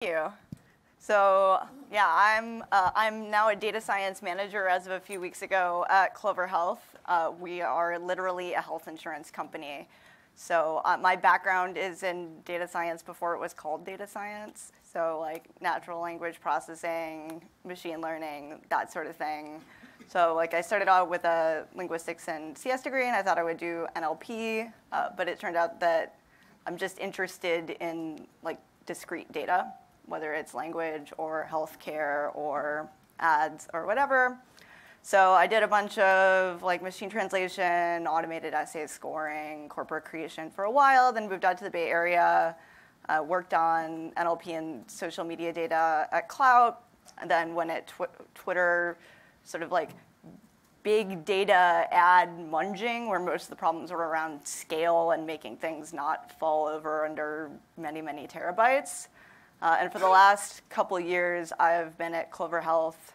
You. So yeah, I'm now a data science manager as of a few weeks ago at clover-health. We are literally a health insurance company. So my background is in data science before it was called data science. So like natural language processing, machine learning, that sort of thing. So like I started out with a linguistics and CS degree, and I thought I would do NLP, but it turned out that I'm just interested in like discrete data, whether it's language or healthcare or ads or whatever. So I did a bunch of like machine translation, automated essay scoring, corporate creation for a while, then moved out to the Bay Area, worked on NLP and social media data at Clout, and then went at Twitter, sort of like big data ad munging, where most of the problems were around scale and making things not fall over under many, many terabytes. And for the last couple of years, I've been at clover-health.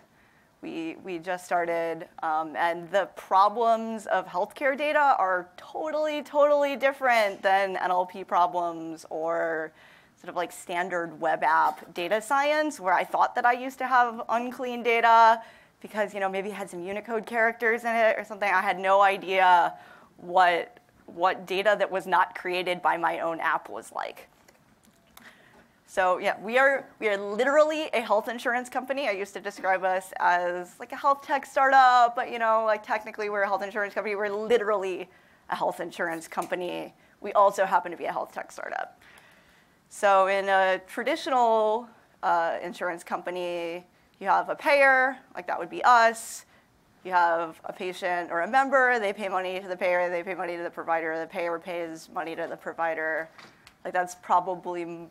We just started, and the problems of healthcare data are totally, totally different than NLP problems or sort of like standard web app data science, where I thought that I used to have unclean data because maybe it had some Unicode characters in it or something. I had no idea what data that was not created by my own app was like. So yeah, we are literally a health insurance company. I used to describe us as like a health tech startup, but like technically we're a health insurance company. We're literally a health insurance company. We also happen to be a health tech startup. So in a traditional insurance company, you have a payer, like that would be us. You have a patient or a member. They pay money to the payer. They pay money to the provider. The payer pays money to the provider. Like that's probably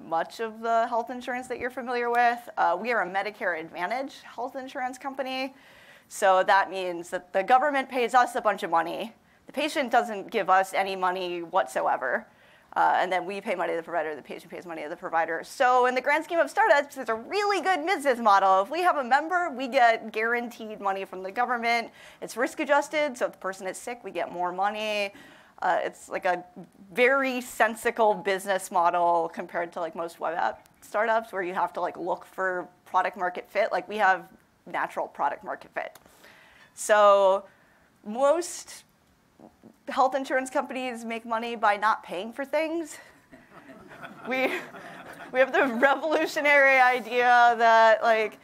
much of the health insurance that you're familiar with. We are a Medicare Advantage health insurance company. So that means that the government pays us a bunch of money. The patient doesn't give us any money whatsoever. And then we pay money to the provider. The patient pays money to the provider. So in the grand scheme of startups, it's a really good business model. If we have a member, we get guaranteed money from the government. It's risk adjusted. So if the person is sick, we get more money. It's like a very sensical business model compared to like most web app startups where you have to like look for product market fit. Like we have natural product market fit. So most health insurance companies make money by not paying for things. We have the revolutionary idea that like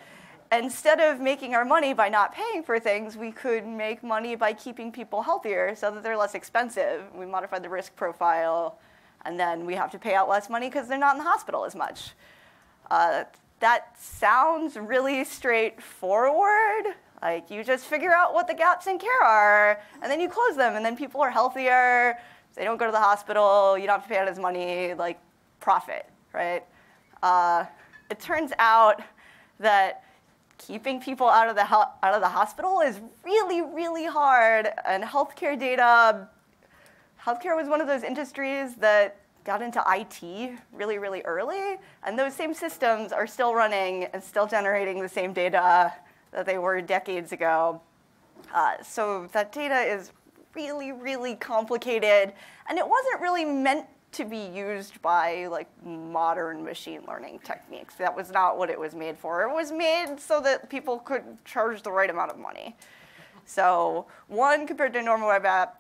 instead of making our money by not paying for things, we could make money by keeping people healthier so that they're less expensive. We modified the risk profile, and then we have to pay out less money because they're not in the hospital as much. That sounds really straightforward. Like you just figure out what the gaps in care are, and then you close them, and then people are healthier. They don't go to the hospital. You don't have to pay out as money. Like profit, right? It turns out that keeping people out of the hospital is really, really hard. And healthcare was one of those industries that got into IT really, really early. And those same systems are still running and still generating the same data that they were decades ago. So that data is really, really complicated. And it wasn't really meant to be used by like modern machine learning techniques. That was not what it was made for. It was made so that people could charge the right amount of money. So one, compared to normal web app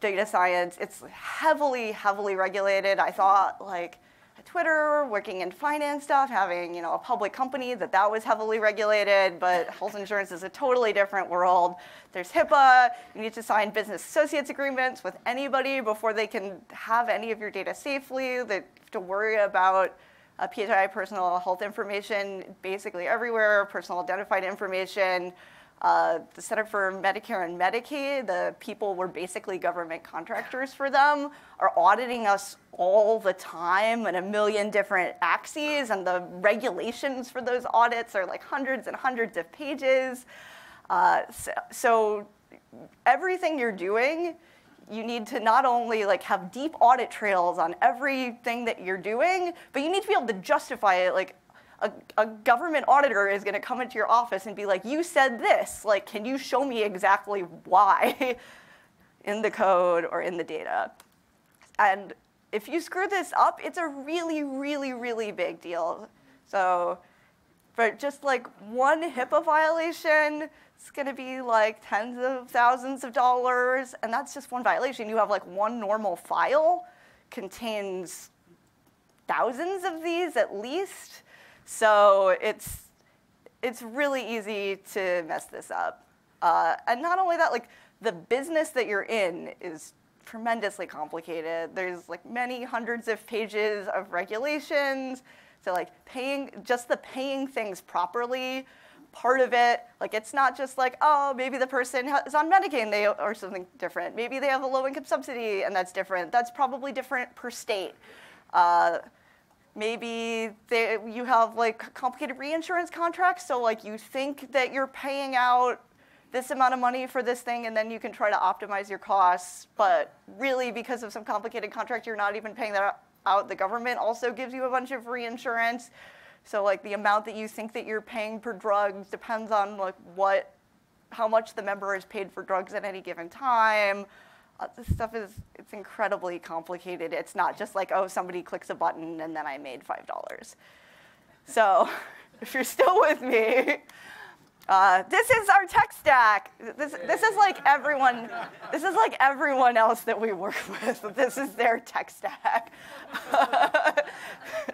data science, it's heavily, heavily regulated. I thought like at Twitter, working in finance stuff, having a public company, that was heavily regulated, but health insurance is a totally different world. There's HIPAA. You need to sign business associates agreements with anybody before they can have any of your data safely. They have to worry about PHI, personal health information, basically everywhere, personal identified information. The Center for Medicare and Medicaid, the people were basically government contractors for them, are auditing us all the time in a million different axes, and the regulations for those audits are like hundreds and hundreds of pages. So everything you're doing, you need to not only like have deep audit trails on everything that you're doing, but you need to be able to justify it. Like a government auditor is going to come into your office and be like, you said this. Like, can you show me exactly why in the code or in the data? And if you screw this up, it's a really, really, really big deal. So for just like one HIPAA violation, it's going to be like tens of thousands of dollars, and that's just one violation. You have like one normal file contains thousands of these at least. So it's really easy to mess this up. And not only that, like the business that you're in is tremendously complicated. There's like many hundreds of pages of regulations. So like paying things properly, part of it, like it's not just like, oh, maybe the person is on Medicaid or something different. Maybe they have a low-income subsidy and that's different. That's probably different per state. Maybe you have like complicated reinsurance contracts, so like you think that you're paying out this amount of money for this thing, and then you can try to optimize your costs, but really because of some complicated contract, you're not even paying that out. The government also gives you a bunch of reinsurance, so like the amount that you think that you're paying per drug depends on like how much the member is paid for drugs at any given time. This stuff it's incredibly complicated. It's not just like, oh, somebody clicks a button and then I made $5. So if you're still with me, this is our tech stack. This is like everyone. This is like everyone else that we work with. This is their tech stack.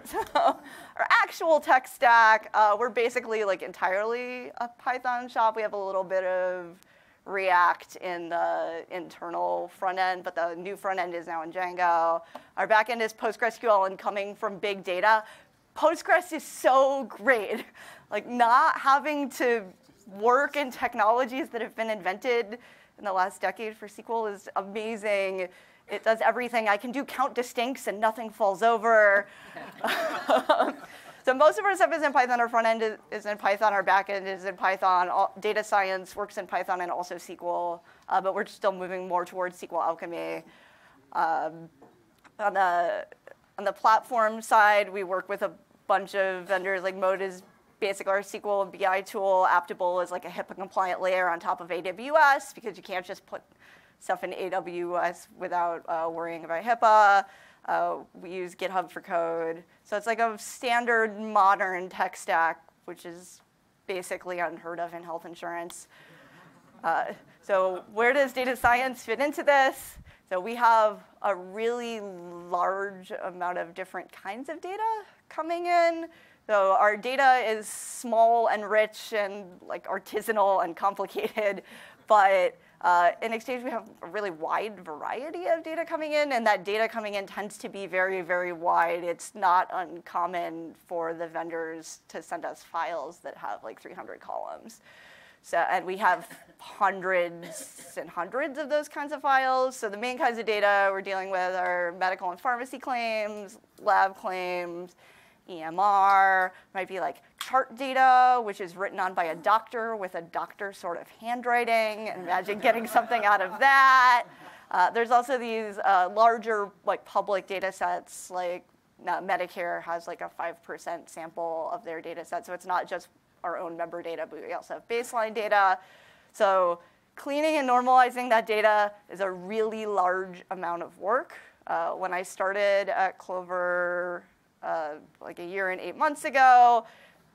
So our actual tech stack, we're basically like entirely a Python shop. We have a little bit of React in the internal front end, but the new front end is now in Django. Our back end is PostgreSQL, and coming from big data, Postgres is so great. Like not having to work in technologies that have been invented in the last decade for SQL is amazing. It does everything. I can do count distincts and nothing falls over. So most of our stuff is in Python. Our front end is in Python. Our back end is in Python. Data science works in Python and also SQL, but we're still moving more towards SQL Alchemy. On the platform side, we work with a bunch of vendors. Like Mode is basically our SQL BI tool. Aptable is like a HIPAA-compliant layer on top of AWS, because you can't just put stuff in AWS without worrying about HIPAA. We use GitHub for code. So it's like a standard modern tech stack, which is basically unheard of in health insurance. So where does data science fit into this? So we have a really large amount of different kinds of data coming in. So our data is small and rich and like artisanal and complicated, but in exchange, we have a really wide variety of data coming in, and that data coming in tends to be very, very wide. It's not uncommon for the vendors to send us files that have like 300 columns. So, and we have hundreds and hundreds of those kinds of files. So the main kinds of data we're dealing with are medical and pharmacy claims, lab claims, EMR, might be like chart data, which is written on by a doctor with a doctor sort of handwriting. Imagine getting something out of that. There's also these larger like public data sets, like Medicare has like a 5% sample of their data set. So it's not just our own member data, but we also have baseline data. So cleaning and normalizing that data is a really large amount of work. When I started at Clover, like a year and 8 months ago,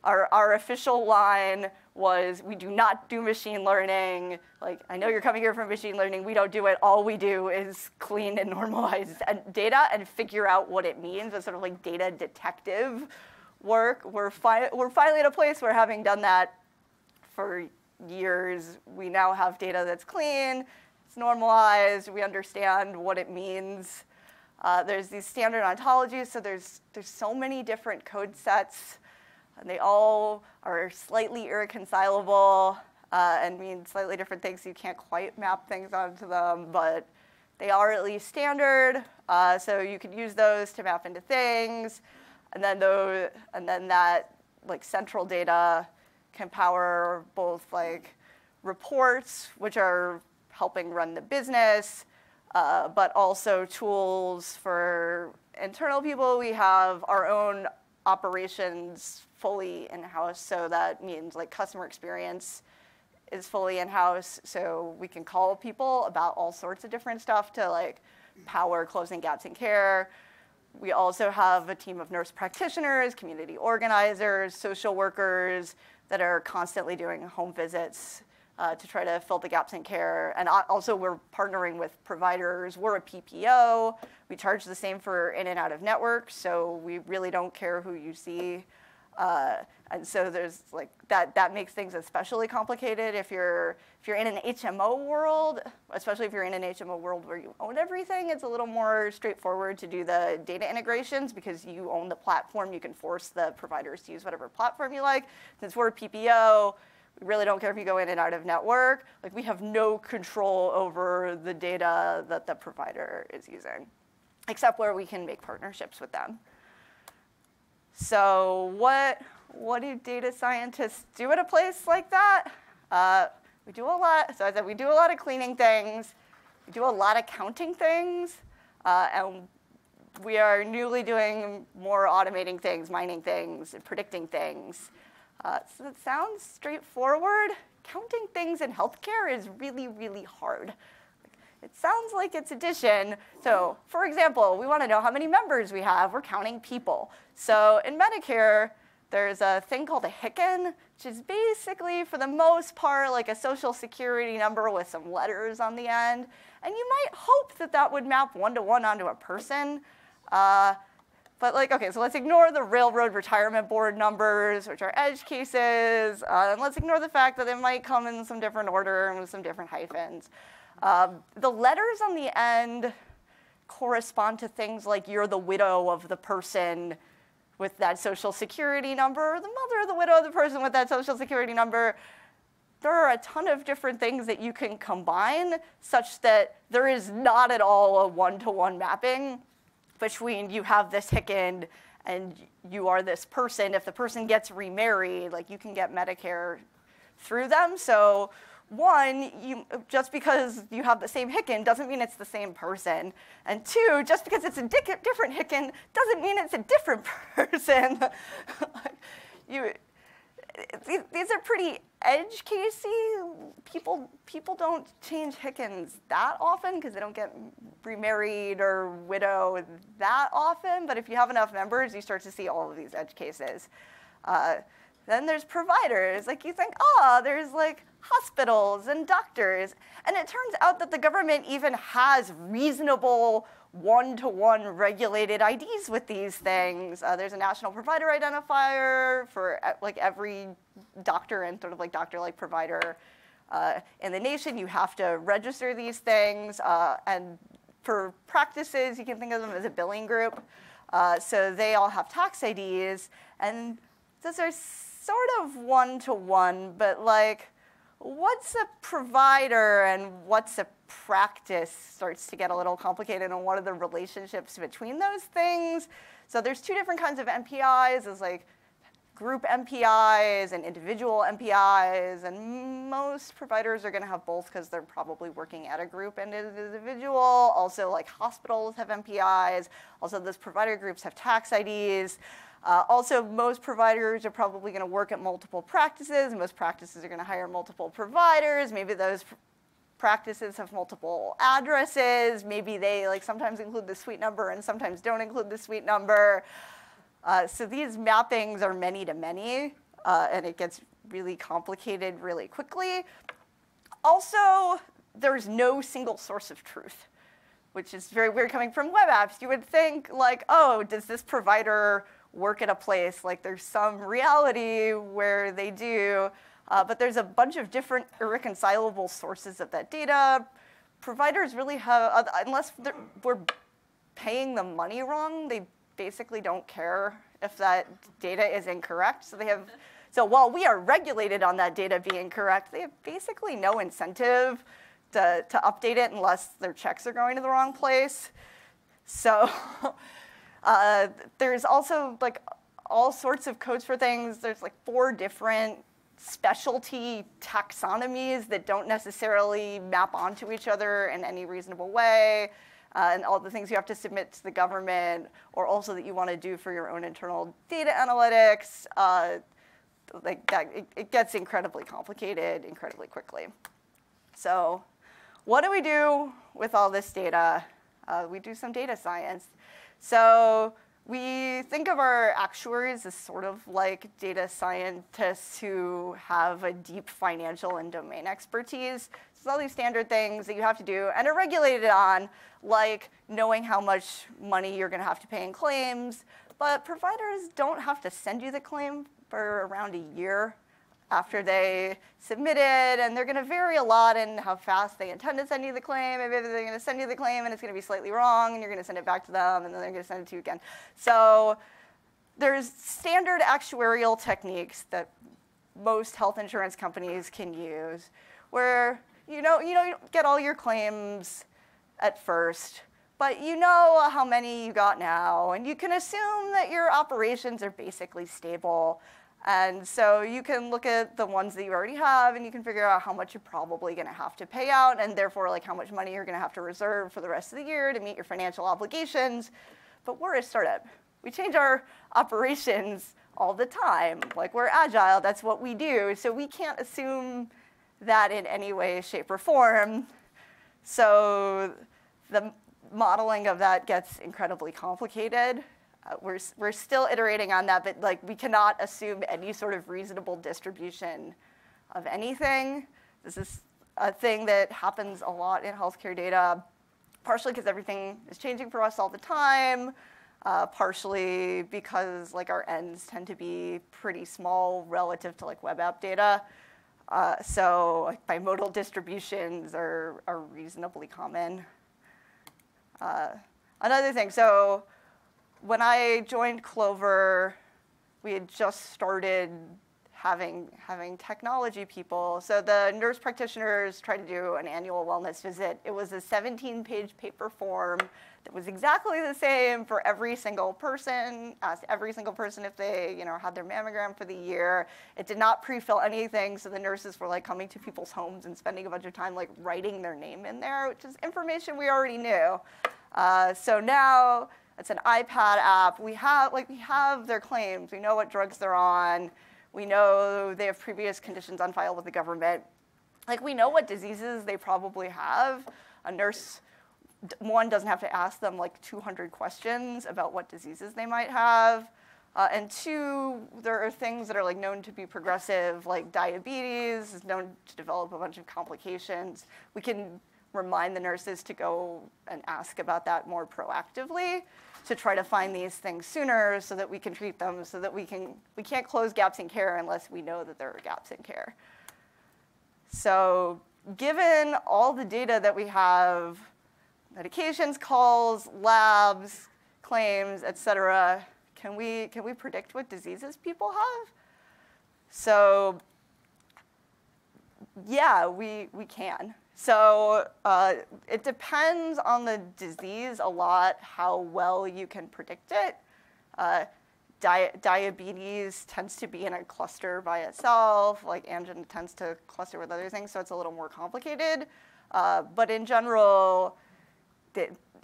our official line was, we do not do machine learning. Like, I know you're coming here from machine learning. We don't do it. All we do is clean and normalize data and figure out what it means. It's sort of like data detective work. We're finally at a place where, having done that for years, we now have data that's clean, it's normalized, we understand what it means. There's these standard ontologies, so there's so many different code sets, and they all are slightly irreconcilable and mean slightly different things. So you can't quite map things onto them, but they are at least standard. So you could use those to map into things, and then that like central data can power both like reports, which are helping run the business, but also tools for internal people. We have our own operations fully in-house, so that means like customer experience is fully in-house, so we can call people about all sorts of different stuff to like power closing gaps in care. We also have a team of nurse practitioners, community organizers, social workers that are constantly doing home visits to try to fill the gaps in care. And also we're partnering with providers. We're a PPO. We charge the same for in and out of network, so we really don't care who you see. And so there's like that makes things especially complicated if you're in an HMO world, especially if you're in an HMO world where you own everything. It's a little more straightforward to do the data integrations because you own the platform. You can force the providers to use whatever platform you like. Since we're a PPO, we really don't care if you go in and out of network. Like, we have no control over the data that the provider is using, except where we can make partnerships with them. So what do data scientists do at a place like that? We do a lot. So I said we do a lot of cleaning things. We do a lot of counting things. And we are newly doing more automating things, mining things, and predicting things. So it sounds straightforward. Counting things in healthcare is really, really hard. It sounds like it's addition. So for example, we want to know how many members we have. We're counting people. So in Medicare, there's a thing called a HICN, which is basically, for the most part, like a social security number with some letters on the end. And you might hope that that would map one-to-one onto a person. But like, okay, so let's ignore the Railroad Retirement Board numbers, which are edge cases. And let's ignore the fact that it might come in some different order and with some different hyphens. The letters on the end correspond to things like you're the widow of the person with that social security number, the mother of the widow of the person with that social security number. There are a ton of different things that you can combine such that there is not at all a one-to-one mapping between you have this HICN and you are this person. If the person gets remarried, like, you can get Medicare through them. So one, just because you have the same HICN doesn't mean it's the same person. And two, just because it's a different HICN doesn't mean it's a different person. These are pretty edge casey. People don't change HICNs that often because they don't get remarried or widow that often. But if you have enough members, you start to see all of these edge cases. Then there's providers. Like, you think, there's like hospitals and doctors. And it turns out that the government even has reasonable one-to-one regulated IDs with these things. There's a national provider identifier for like every doctor and sort of like doctor-like provider in the nation. You have to register these things. And for practices, you can think of them as a billing group. So they all have tax IDs. And those are sort of one-to-one, but like, what's a provider and what's a practice starts to get a little complicated, and what are the relationships between those things? So there's two different kinds of MPIs. There's like group MPIs and individual MPIs, and most providers are going to have both because they're probably working at a group and an individual. Also, like, hospitals have MPIs. Also, those provider groups have tax IDs. Also, most providers are probably going to work at multiple practices. Most practices are going to hire multiple providers. Maybe those practices have multiple addresses. Maybe they like sometimes include the suite number and sometimes don't include the suite number. So these mappings are many to many, and it gets really complicated really quickly. Also, there's no single source of truth, which is very weird coming from web apps. You would think, like, oh, does this provider work at a place? Like, there's some reality where they do, but there's a bunch of different irreconcilable sources of that data. Providers really have, unless we're paying them money wrong, they basically don't care if that data is incorrect. So while we are regulated on that data being correct, they have basically no incentive to update it unless their checks are going to the wrong place. So there's also like all sorts of codes for things. There's like 4 different specialty taxonomies that don't necessarily map onto each other in any reasonable way. And all the things you have to submit to the government, or also that you want to do for your own internal data analytics, like that, it gets incredibly complicated incredibly quickly. So what do we do with all this data? We do some data science. So we think of our actuaries as sort of like data scientists who have a deep financial and domain expertise. So all these standard things that you have to do and are regulated on, like knowing how much money you're going to have to pay in claims. But providers don't have to send you the claim for around a year after they submit it, and they're going to vary a lot in how fast they intend to send you the claim. Maybe they're going to send you the claim and it's going to be slightly wrong, and you're going to send it back to them, and then they're going to send it to you again. So there's standard actuarial techniques that most health insurance companies can use, where you get all your claims at first, but you know how many you got now, and you can assume that your operations are basically stable. And so you can look at the ones that you already have, and you can figure out how much you're probably going to have to pay out, and therefore like how much money you're going to have to reserve for the rest of the year to meet your financial obligations. But we're a startup. We change our operations all the time. Like, we're agile. That's what we do. So we can't assume that in any way, shape, or form. So the modeling of that gets incredibly complicated. We're still iterating on that, but like we cannot assume any sort of reasonable distribution of anything. This is a thing that happens a lot in healthcare data, partially because everything is changing for us all the time, partially because like our ends tend to be pretty small relative to like web app data. So like bimodal distributions are reasonably common. Another thing, so when I joined Clover, we had just started having technology people. So the nurse practitioners tried to do an annual wellness visit. It was a 17-page paper form that was exactly the same for every single person. Asked every single person if they had their mammogram for the year. It did not pre-fill anything, so the nurses were like coming to people's homes and spending a bunch of time like writing their name in there, which is information we already knew. So now it's an iPad app. We have their claims. We know what drugs they're on. We know they have previous conditions on file with the government. Like, we know what diseases they probably have. A nurse, one, doesn't have to ask them like 200 questions about what diseases they might have. And two, there are things that are like known to be progressive, like diabetes is known to develop a bunch of complications. We can remind the nurses to go and ask about that more proactively, to try to find these things sooner so that we can treat them, so that we can't close gaps in care unless we know that there are gaps in care. So given all the data that we have, medications, calls, labs, claims, et cetera, can we predict what diseases people have? So yeah, we can. So it depends on the disease a lot how well you can predict it. Diabetes tends to be in a cluster by itself, like angina tends to cluster with other things, so it's a little more complicated. But in general,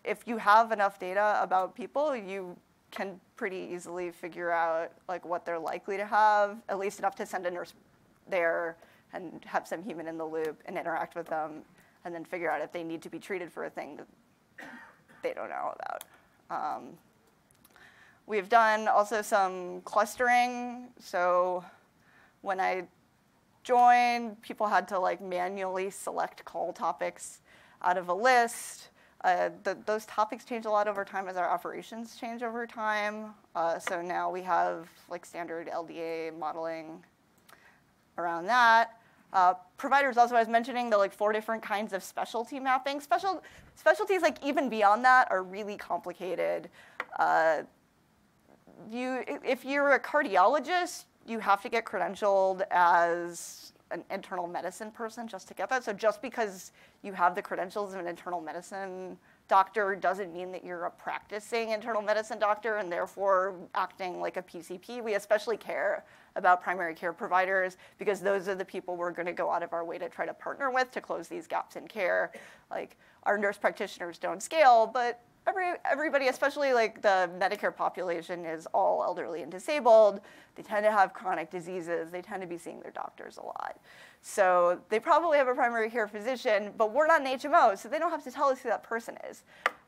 if you have enough data about people, you can pretty easily figure out like what they're likely to have, at least enough to send a nurse there and have some human in the loop and interact with them, and then figure out if they need to be treated for a thing that they don't know about. We've done also some clustering. So when I joined, people had to like manually select call topics out of a list. Those topics change a lot over time as our operations change over time. So now we have like standard LDA modeling around that. Providers also, I was mentioning the like 4 different kinds of specialty mapping. Specialties like even beyond that are really complicated. If you're a cardiologist, you have to get credentialed as an internal medicine person just to get that. So just because you have the credentials of an internal medicine doctor doesn't mean that you're a practicing internal medicine doctor and therefore acting like a PCP. We especially care about primary care providers because those are the people we're going to go out of our way to try to partner with to close these gaps in care. Like, our nurse practitioners don't scale, but everybody, especially like the Medicare population, is all elderly and disabled. They tend to have chronic diseases. They tend to be seeing their doctors a lot. So they probably have a primary care physician, but we're not an HMO, so they don't have to tell us who that person is.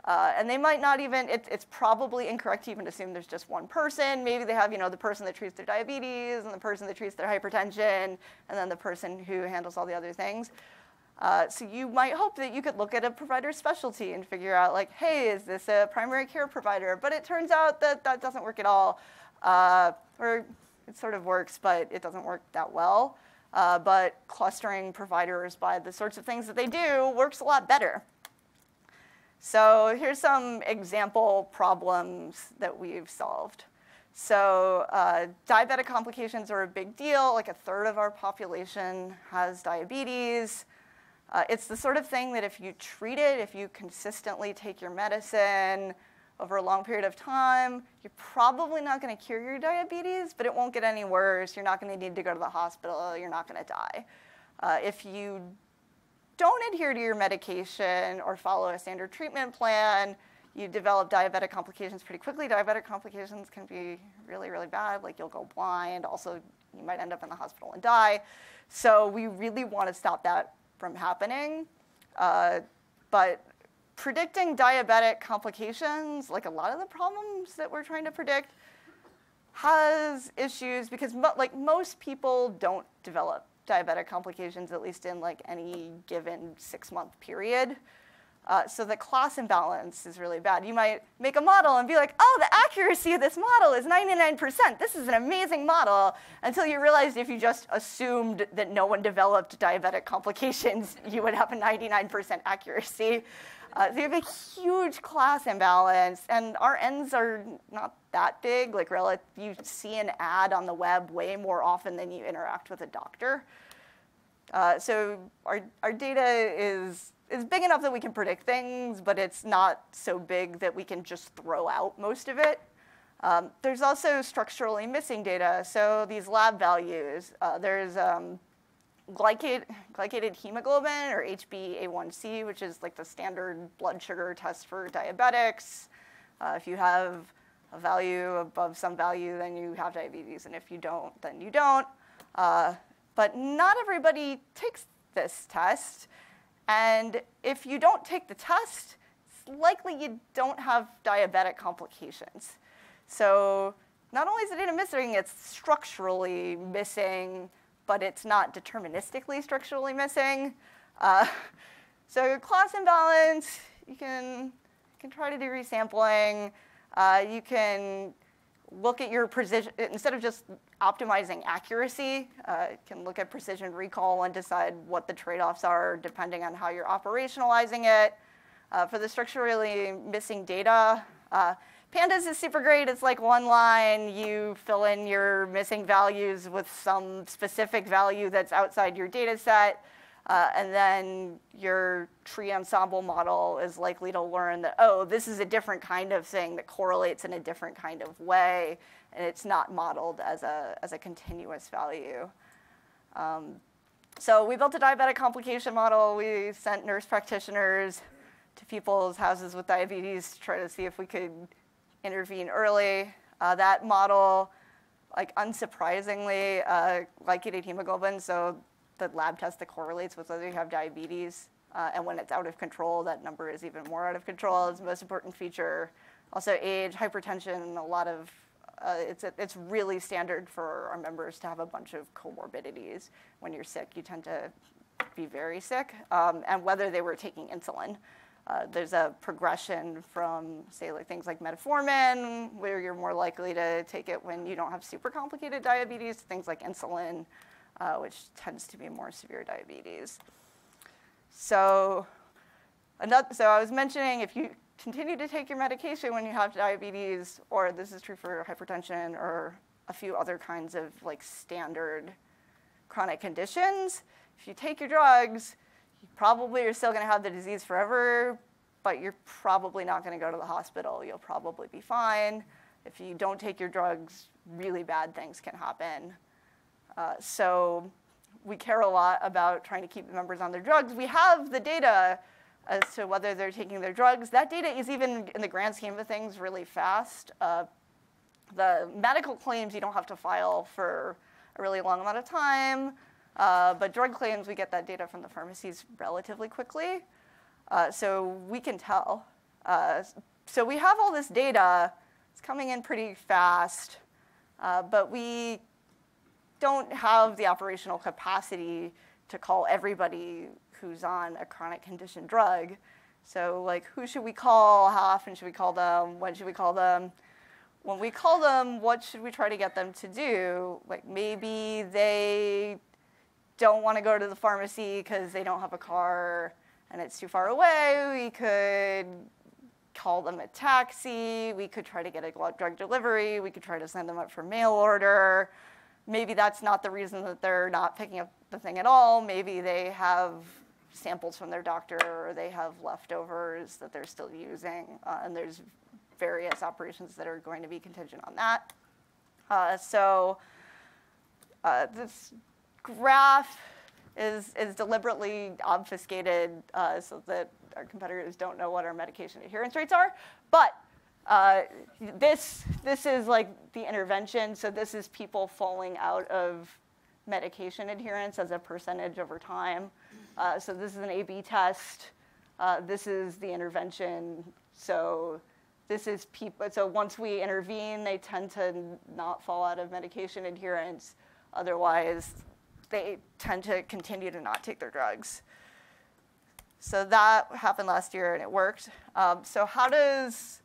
And they might not even, it's probably incorrect to even assume there's just one person. Maybe they have, the person that treats their diabetes and the person that treats their hypertension and then the person who handles all the other things. So you might hope that you could look at a provider's specialty and figure out, like, hey, is this a primary care provider? But it turns out that that doesn't work at all. Or it sort of works, but it doesn't work that well. But clustering providers by the sorts of things that they do works a lot better. So here's some example problems that we've solved. So diabetic complications are a big deal. Like 1/3 of our population has diabetes. It's the sort of thing that if you treat it, if you consistently take your medicine over a long period of time, you're probably not going to cure your diabetes, but it won't get any worse. You're not going to need to go to the hospital. You're not going to die. If you don't adhere to your medication or follow a standard treatment plan, you develop diabetic complications pretty quickly. Diabetic complications can be really, really bad. Like you'll go blind. Also, you might end up in the hospital and die. So we really want to stop that from happening. But predicting diabetic complications, like a lot of the problems that we're trying to predict, has issues because most people don't develop diabetic complications, at least in like any given 6-month period. So the class imbalance is really bad. You might make a model and be like, oh, the accuracy of this model is 99%. This is an amazing model, until you realized if you just assumed that no one developed diabetic complications, you would have a 99% accuracy. So you have a huge class imbalance, and our N's are not that big. Like, you see an ad on the web way more often than you interact with a doctor. So our data is big enough that we can predict things, but it's not so big that we can just throw out most of it. There's also structurally missing data. So these lab values, there's glycated hemoglobin, or HbA1c, which is like the standard blood sugar test for diabetics. If you have a value above some value, then you have diabetes, and if you don't, then you don't. But not everybody takes this test, and if you don't take the test, it's likely you don't have diabetic complications. So not only is the data missing, it's structurally missing, but it's not deterministically structurally missing. So class imbalance, you can try to do resampling. You can look at your precision, instead of just optimizing accuracy, you can look at precision recall and decide what the trade-offs are depending on how you're operationalizing it. For the structurally missing data, Pandas is super great. It's like one line. You fill in your missing values with some specific value that's outside your data set. And then your tree ensemble model is likely to learn that, oh, this is a different kind of thing that correlates in a different kind of way. And it's not modeled as a continuous value. So we built a diabetic complication model. We sent nurse practitioners to people's houses with diabetes to try to see if we could intervene early. That model, like unsurprisingly, glycated hemoglobin, so the lab test that correlates with whether you have diabetes, and when it's out of control, that number is even more out of control. It's the most important feature. Also age, hypertension, a lot of, it's really standard for our members to have a bunch of comorbidities. When you're sick, you tend to be very sick, and whether they were taking insulin. There's a progression from, say, like things like metformin, where you're more likely to take it when you don't have super complicated diabetes, to things like insulin, which tends to be more severe diabetes. So I was mentioning, if you continue to take your medication when you have diabetes, or this is true for hypertension or a few other kinds of like standard chronic conditions, if you take your drugs, you probably are still going to have the disease forever, but you're probably not going to go to the hospital. You'll probably be fine. If you don't take your drugs, really bad things can happen. So we care a lot about trying to keep the members on their drugs. We have the data as to whether they're taking their drugs. That data is, even in the grand scheme of things, really fast. The medical claims you don't have to file for a really long amount of time. But drug claims, we get that data from the pharmacies relatively quickly. So we can tell. So we have all this data. It's coming in pretty fast, but we don't have the operational capacity to call everybody who's on a chronic condition drug. So like, who should we call? How often should we call them? When should we call them? When we call them, what should we try to get them to do? Like, maybe they don't want to go to the pharmacy because they don't have a car and it's too far away. We could call them a taxi. We could try to get a drug delivery. We could try to send them up for mail order. Maybe that's not the reason that they're not picking up the thing at all. Maybe they have samples from their doctor, or they have leftovers that they're still using, and there's various operations that are going to be contingent on that. This graph is deliberately obfuscated so that our competitors don't know what our medication adherence rates are. But this is like the intervention. So this is people falling out of medication adherence as a percentage over time. So this is an A/B test. This is the intervention. So this is people. So once we intervene, they tend to not fall out of medication adherence. Otherwise, they tend to continue to not take their drugs. So that happened last year, and it worked. So how does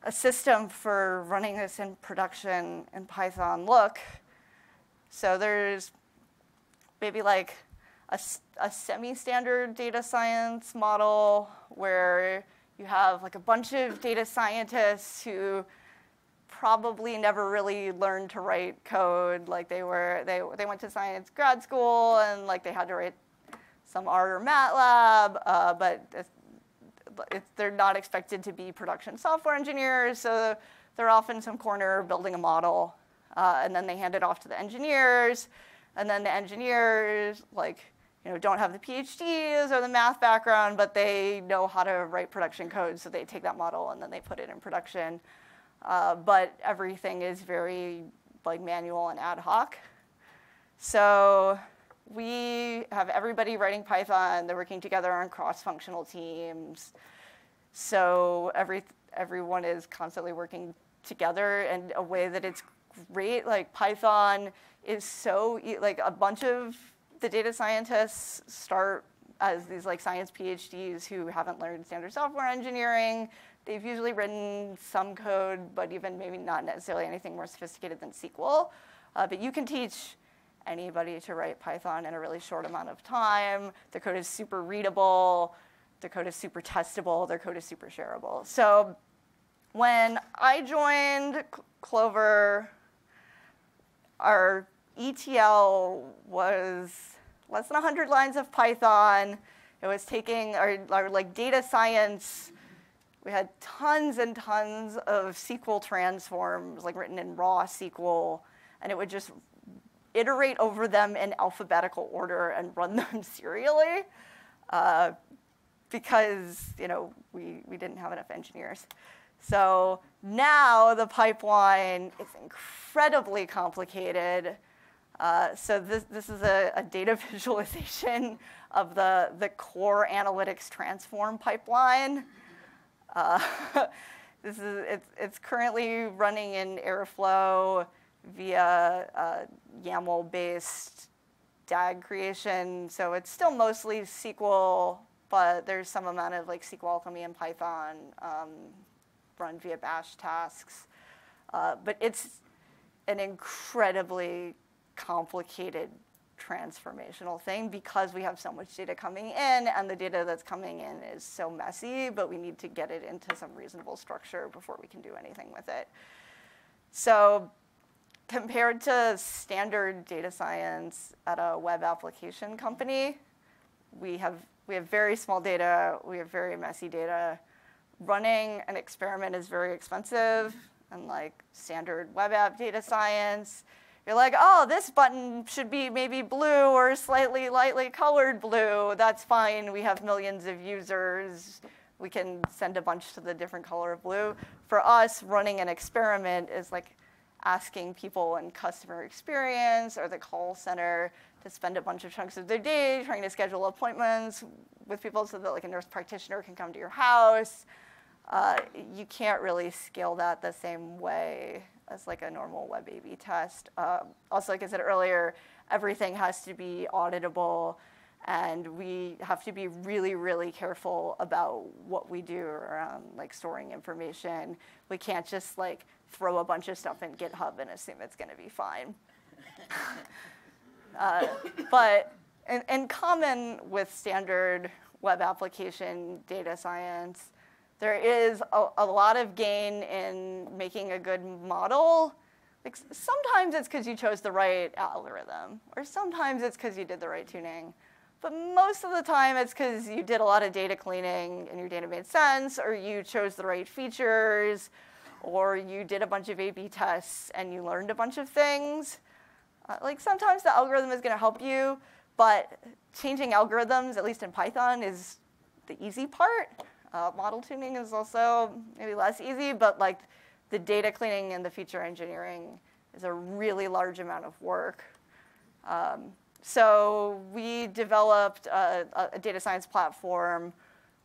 a system for running this in production in Python look? So there's maybe like a semi-standard data science model where you have like a bunch of data scientists who probably never really learned to write code. Like they went to science grad school and like they had to write some R or MATLAB, but they're not expected to be production software engineers, so they're off in some corner building a model, and then they hand it off to the engineers, and then the engineers don't have the PhDs or the math background, but they know how to write production code, so they take that model and then they put it in production. But everything is very manual and ad hoc. So we have everybody writing Python. They're working together on cross-functional teams. So everyone is constantly working together in a way that it's great. Like Python is so, a bunch of the data scientists start as these science PhDs who haven't learned standard software engineering. They've usually written some code, but even maybe not necessarily anything more sophisticated than SQL. But you can teach anybody to write Python in a really short amount of time. The code is super readable. The code is super testable. Their code is super shareable. So when I joined Clover, our ETL was less than 100 lines of Python. It was taking our data science. We had tons and tons of SQL transforms, written in raw SQL, and it would just iterate over them in alphabetical order and run them serially, because we didn't have enough engineers. So now the pipeline is incredibly complicated. So this is a data visualization of the core analytics transform pipeline. It's currently running in Airflow via YAML-based DAG creation. So it's still mostly SQL, but there's some amount of SQL alchemy in Python run via bash tasks. But it's an incredibly complicated transformational thing because we have so much data coming in, and the data that's coming in is so messy, but we need to get it into some reasonable structure before we can do anything with it. So compared to standard data science at a web application company, we have very small data, we have very messy data. Running an experiment is very expensive, and standard web app data science, you're oh, this button should be maybe blue or slightly lightly colored blue. That's fine. We have millions of users. We can send a bunch to the different color of blue. For us, running an experiment is asking people in customer experience or the call center to spend a bunch of chunks of their day trying to schedule appointments with people so that a nurse practitioner can come to your house. you can't really scale that the same way as like a normal web A/B test. Also, like I said earlier, everything has to be auditable, and we have to be really, really careful about what we do around like storing information. We can't just like throw a bunch of stuff in GitHub and assume it's going to be fine. But in common with standard web application data science, there is a lot of gain in making a good model. Like sometimes it's because you chose the right algorithm, or sometimes it's because you did the right tuning. But most of the time it's because you did a lot of data cleaning and your data made sense, or you chose the right features, or you did a bunch of A/B tests and you learned a bunch of things. Like sometimes the algorithm is going to help you, but changing algorithms, at least in Python, is the easy part. Model tuning is also maybe less easy, but like the data cleaning and the feature engineering is a really large amount of work. So we developed a data science platform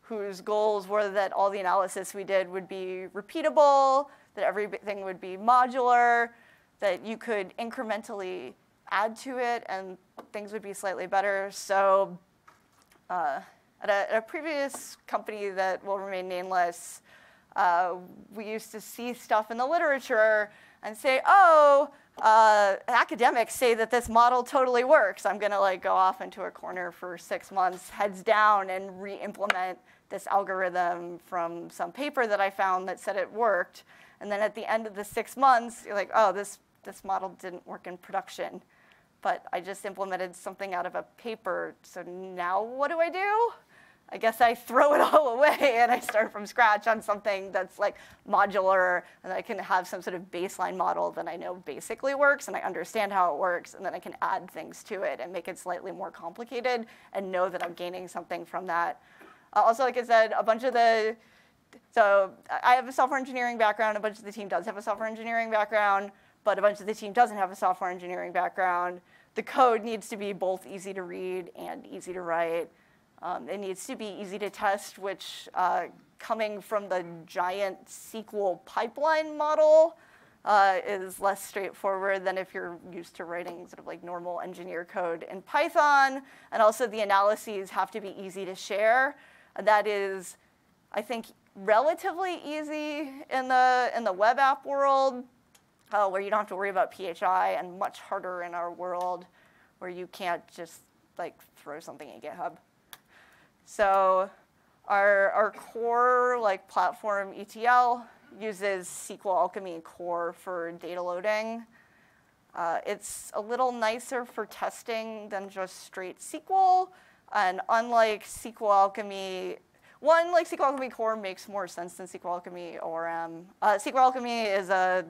whose goals were that all the analysis we did would be repeatable, that everything would be modular, that you could incrementally add to it and things would be slightly better. So at a previous company that will remain nameless, we used to see stuff in the literature and say, oh, academics say that this model totally works. I'm going to like go off into a corner for 6 months, heads down, and re-implement this algorithm from some paper that I found that said it worked. And then at the end of the 6 months, you're like, oh, this model didn't work in production. But I just implemented something out of a paper. So now what do? I guess I throw it all away and I start from scratch on something that's like modular, and I can have some sort of baseline model that I know basically works and I understand how it works, and then I can add things to it and make it slightly more complicated and know that I'm gaining something from that. Also, like I said, so I have a software engineering background, a bunch of the team does have a software engineering background, but a bunch of the team doesn't have a software engineering background. The code needs to be both easy to read and easy to write. It needs to be easy to test, which coming from the giant SQL pipeline model is less straightforward than if you're used to writing sort of like normal engineer code in Python. And also the analyses have to be easy to share. That is, I think, relatively easy in the web app world, where you don't have to worry about PHI, and much harder in our world where you can't just like throw something in GitHub. So our core like platform ETL uses SQL Alchemy core for data loading. It's a little nicer for testing than just straight SQL. And unlike SQL Alchemy, SQL Alchemy core makes more sense than SQL Alchemy ORM. SQL Alchemy is a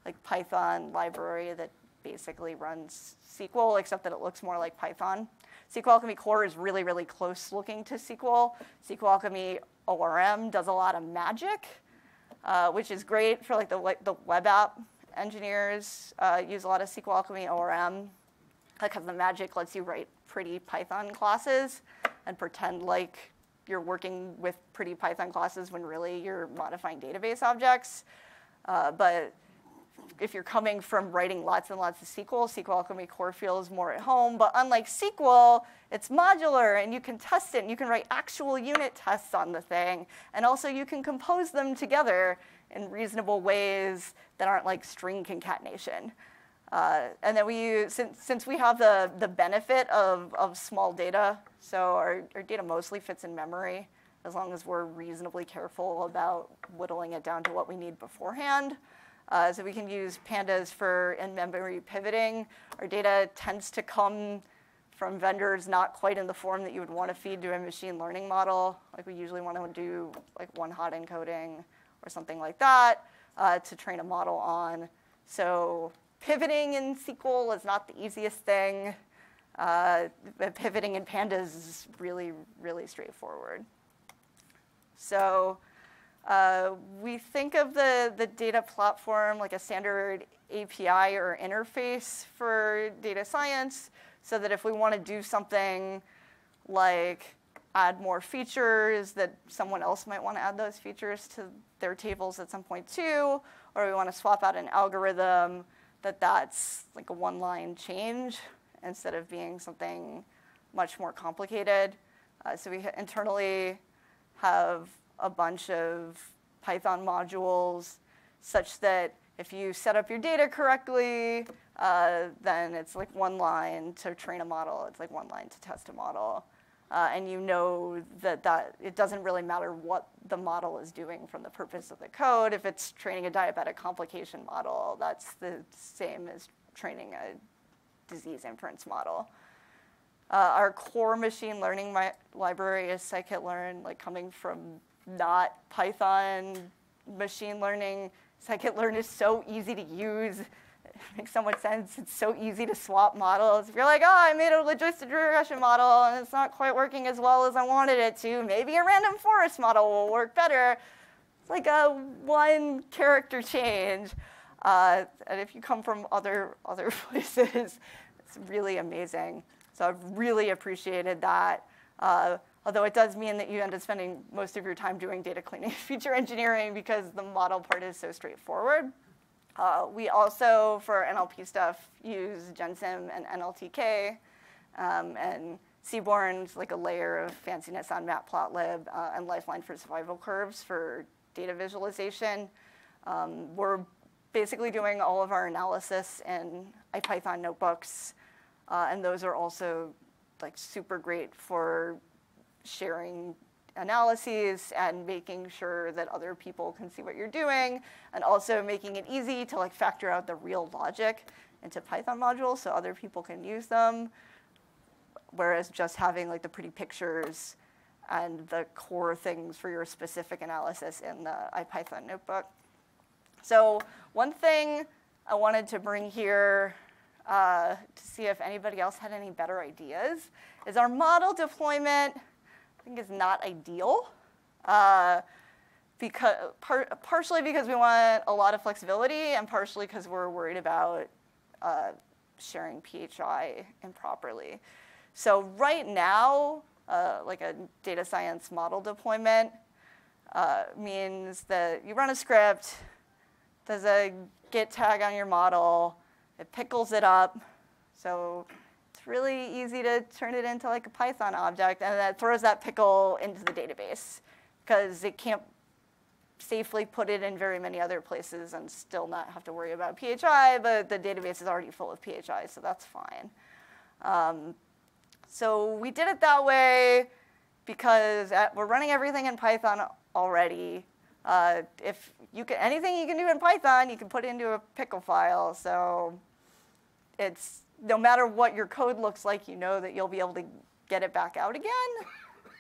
like Python library that basically runs SQL, except that it looks more like Python. SQL Alchemy core is really, really close looking to SQL. SQL Alchemy ORM does a lot of magic, which is great for like the web app engineers. Use a lot of SQL Alchemy ORM because the magic lets you write pretty Python classes and pretend like you're working with pretty Python classes when really you're modifying database objects. But if you're coming from writing lots and lots of SQL, SQL Alchemy core feels more at home. But unlike SQL, it's modular, and you can test it, and you can write actual unit tests on the thing. And also, you can compose them together in reasonable ways that aren't like string concatenation. And then we use, since we have the benefit of small data, so our data mostly fits in memory, as long as we're reasonably careful about whittling it down to what we need beforehand. So we can use pandas for in-memory pivoting. Our data tends to come from vendors not quite in the form that you would want to feed to a machine learning model. Like we usually want to do like one-hot encoding or something like that to train a model on. So pivoting in SQL is not the easiest thing. But pivoting in pandas is really, really straightforward. So we think of the data platform like a standard API or interface for data science, so that if we want to do something like add more features that someone else might want to add those features to their tables at some point too, or we want to swap out an algorithm that's like a one-line change instead of being something much more complicated. So we internally have a bunch of Python modules such that if you set up your data correctly, then it's like one line to train a model. It's like one line to test a model. And you know that it doesn't really matter what the model is doing from the purpose of the code. If it's training a diabetic complication model, that's the same as training a disease inference model. Our core machine learning library is scikit-learn, like coming from not Python machine learning. Scikit-learn is so easy to use. It makes so much sense. It's so easy to swap models. If you're like, oh, I made a logistic regression model and it's not quite working as well as I wanted it to, maybe a random forest model will work better. It's like a one character change. And if you come from other places, it's really amazing. So I've really appreciated that. Although it does mean that you end up spending most of your time doing data cleaning and feature engineering because the model part is so straightforward. We also, for NLP stuff, use GenSim and NLTK. And Seaborn's like a layer of fanciness on Matplotlib and Lifeline for survival curves for data visualization. We're basically doing all of our analysis in IPython notebooks. And those are also like super great for sharing analyses and making sure that other people can see what you're doing, and also making it easy to like factor out the real logic into Python modules so other people can use them, whereas just having like the pretty pictures and the core things for your specific analysis in the IPython notebook. So one thing I wanted to bring here to see if anybody else had any better ideas is our model deployment, I think, is not ideal, because partially because we want a lot of flexibility, and partially because we're worried about sharing PHI improperly. So right now, like a data science model deployment means that you run a script, there's a git tag on your model, it pickles it up, so it's really easy to turn it into like a Python object, and then it throws that pickle into the database because it can't safely put it in very many other places and still not have to worry about PHI, but the database is already full of PHI, so that's fine. So we did it that way because we're running everything in Python already. If you can, anything you can do in Python, you can put into a pickle file. So it's no matter what your code looks like, you know that you'll be able to get it back out again.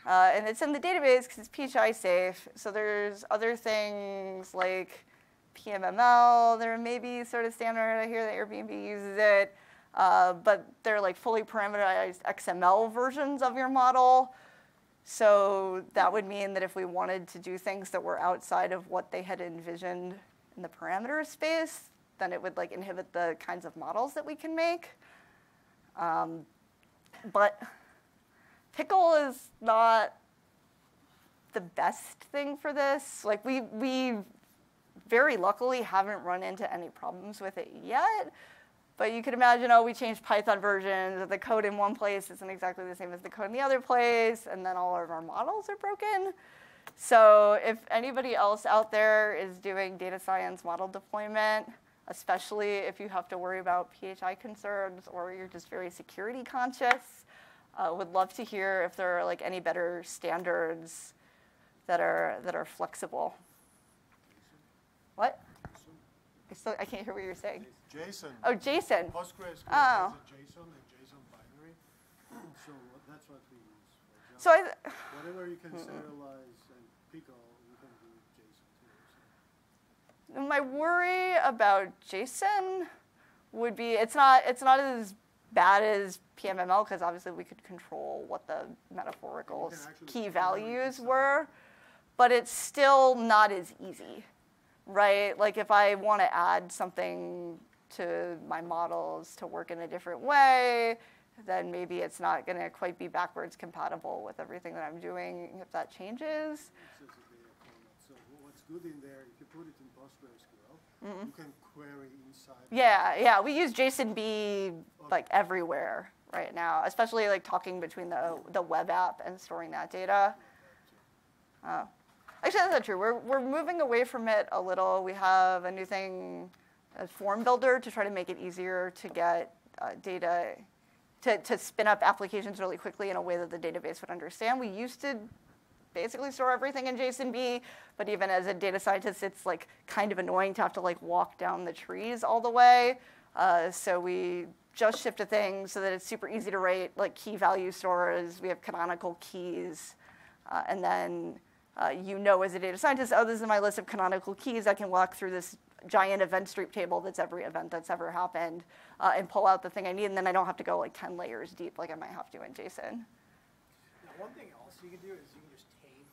And it's in the database because it's PHI safe. So there's other things like PMML. There may be sort of standard. I hear that Airbnb uses it. But they're like fully parameterized XML versions of your model. So that would mean that if we wanted to do things that were outside of what they had envisioned in the parameter space, then it would like inhibit the kinds of models that we can make. But pickle is not the best thing for this. Like we very luckily haven't run into any problems with it yet. But you could imagine, oh, we changed Python versions, the code in one place isn't exactly the same as the code in the other place, and then all of our models are broken. So if anybody else out there is doing data science model deployment, especially if you have to worry about PHI concerns or you're just very security conscious, would love to hear if there are like any better standards that are flexible. What? I can't hear what you're saying. JSON. Oh, JSON. Postgres has Oh. a JSON and JSON binary. So that's what we use. For So example, whatever you can serialize and pickle, you can do JSON too. So. my worry about JSON would be it's not as bad as PMML because obviously we could control what the metaphorical key values were, but it's still not as easy, right? Like if I want to add something to my models to work in a different way, then maybe it's not going to quite be backwards compatible with everything that I'm doing if that changes. It says a data format. So what's good in there, if you put it in PostgreSQL, you can query inside. Yeah, we use JSONB like everywhere right now, especially like talking between the web app and storing that data. Actually, that's not true. We're moving away from it a little. We have a new thing, a form builder, to try to make it easier to get data, to spin up applications really quickly in a way that the database would understand. We used to basically store everything in JSONB, but even as a data scientist, it's like kind of annoying to have to like walk down the trees all the way. So we just shifted things so that it's super easy to write like key value stores. We have canonical keys, and then you know as a data scientist, oh, this is my list of canonical keys. I can walk through this giant event stream table that's every event that's ever happened and pull out the thing I need, and then I don't have to go like 10 layers deep like I might have to in JSON. Now, one thing else you can do is you can just take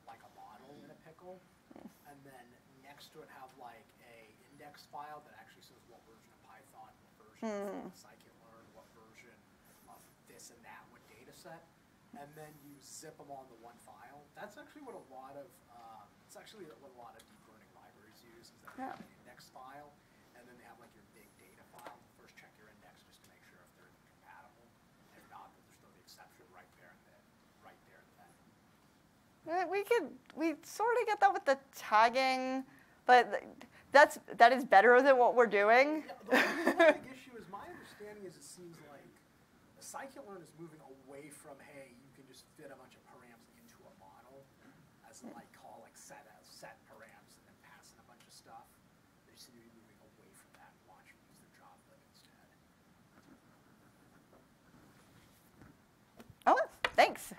like a model in a pickle, and then next to it have like a index file that actually says what version of Python, what version of scikit-learn, what version of this and that, what data set, and then you zip them all into one file. That's actually what a lot of deep learning libraries use, is that they have an index file, and then they have like your big data file. First check your index just to make sure if they're compatible. If not, then just throw the exception right there and then. We sort of get that with the tagging, but that is better than what we're doing. Yeah, the big issue is, my understanding is, it seems like scikit-learn is moving away from, hey, you can just fit a bunch of params into a model as like call like set params and then pass in a bunch of stuff. They seem to be moving away from that and want you to use the droplet instead. Oh, thanks.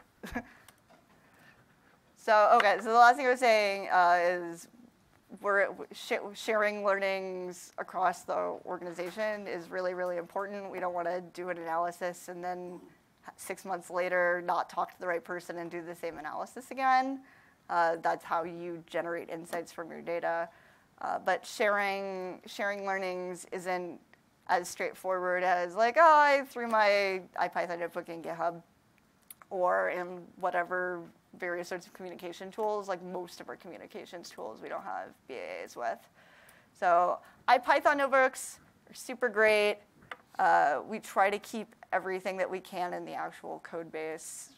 So the last thing I was saying is we're sharing learnings across the organization is really, really important. We don't want to do an analysis and then 6 months later not talk to the right person and do the same analysis again. That's how you generate insights from your data. But sharing learnings isn't as straightforward as like, oh, I threw my IPython notebook in GitHub or in whatever various sorts of communication tools. Like most of our communications tools we don't have BAs with. So IPython notebooks are super great. We try to keep everything that we can in the actual code base.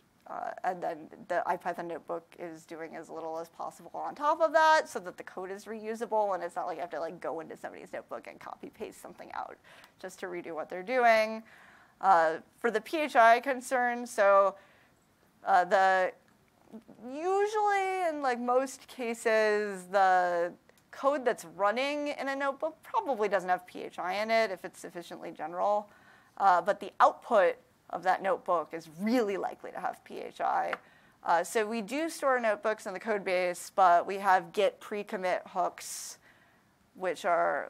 And then the IPython notebook is doing as little as possible on top of that so that the code is reusable, and it's not like you have to like go into somebody's notebook and copy paste something out just to redo what they're doing. For the PHI concerns, so usually in like most cases, the code that's running in a notebook probably doesn't have PHI in it if it's sufficiently general. But the output of that notebook is really likely to have PHI. So we do store notebooks in the code base, but we have git pre-commit hooks, which are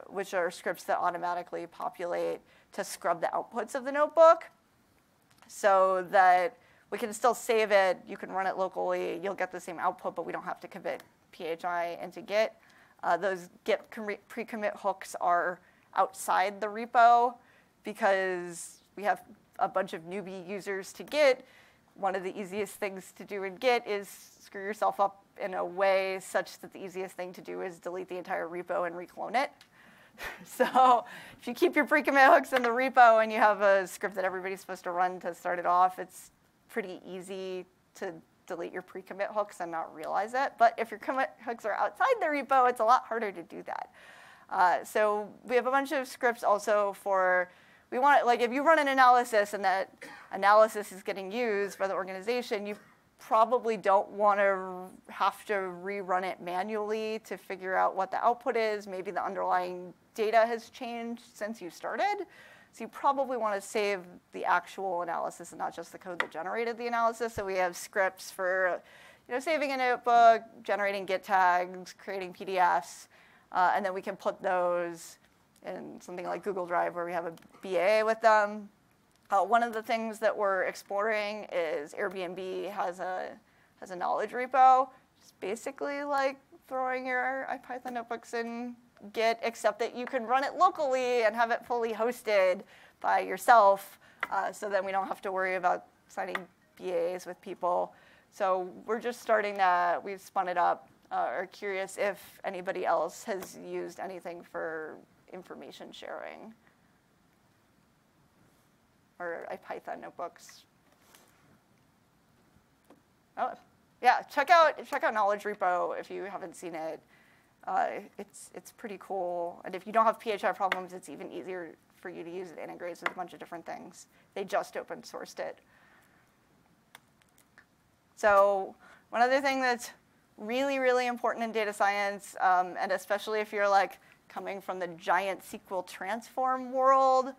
scripts that automatically populate to scrub the outputs of the notebook so that we can still save it. You can run it locally. You'll get the same output, but we don't have to commit PHI into Git. Those Git pre-commit hooks are outside the repo because we have a bunch of newbie users to Git. One of the easiest things to do in Git is screw yourself up in a way such that the easiest thing to do is delete the entire repo and reclone it. So if you keep your pre-commit hooks in the repo and you have a script that everybody's supposed to run to start it off, it's pretty easy to delete your pre-commit hooks and not realize it. But if your commit hooks are outside the repo, it's a lot harder to do that. So we have a bunch of scripts also for, we want, like if you run an analysis and that analysis is getting used by the organization, you probably don't want to have to rerun it manually to figure out what the output is. Maybe the underlying data has changed since you started. So you probably want to save the actual analysis and not just the code that generated the analysis. So we have scripts for saving a notebook, generating Git tags, creating PDFs, and then we can put those in something like Google Drive where we have a BA with them. One of the things that we're exploring is Airbnb has a knowledge repo. It's basically like throwing your IPython notebooks in Git, except that you can run it locally and have it fully hosted by yourself so then we don't have to worry about signing BAs with people. So we're just starting that. We've spun it up. Are curious if anybody else has used anything for information sharing or Python notebooks. Oh, yeah, check out Knowledge Repo if you haven't seen it. It's pretty cool. And if you don't have PHI problems, it's even easier for you to use. It integrates with a bunch of different things. They just open sourced it. So one other thing that's really, really important in data science, and especially if you're like coming from the giant SQL transform world,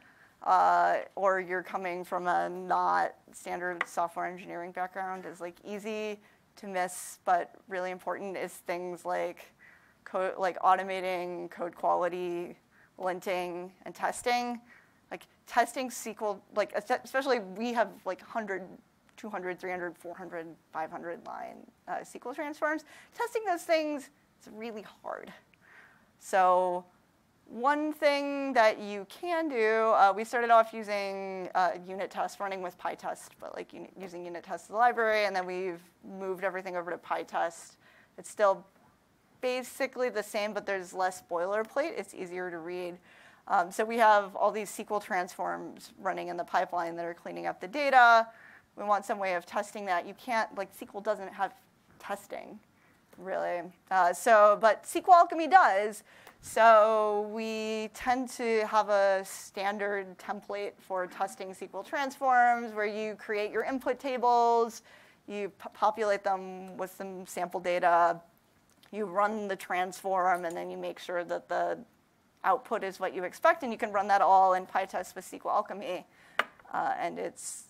or you're coming from a not standard software engineering background, is like easy to miss, but really important is things like code, like automating code quality, linting, and testing. Like testing SQL, like especially we have like 100, 200, 300, 400, 500 line SQL transforms. Testing those things is really hard. So one thing that you can do, we started off using unit tests running with PyTest, but like using unit tests as a library, and then we've moved everything over to PyTest. It's still basically the same, but there's less boilerplate. It's easier to read. So we have all these SQL transforms running in the pipeline that are cleaning up the data. We want some way of testing that. You can't, like SQL doesn't have testing, really. But SQL Alchemy does. So we tend to have a standard template for testing SQL transforms where you create your input tables, you populate them with some sample data, you run the transform, and then you make sure that the output is what you expect, and you can run that all in PyTest with SQL Alchemy. And it's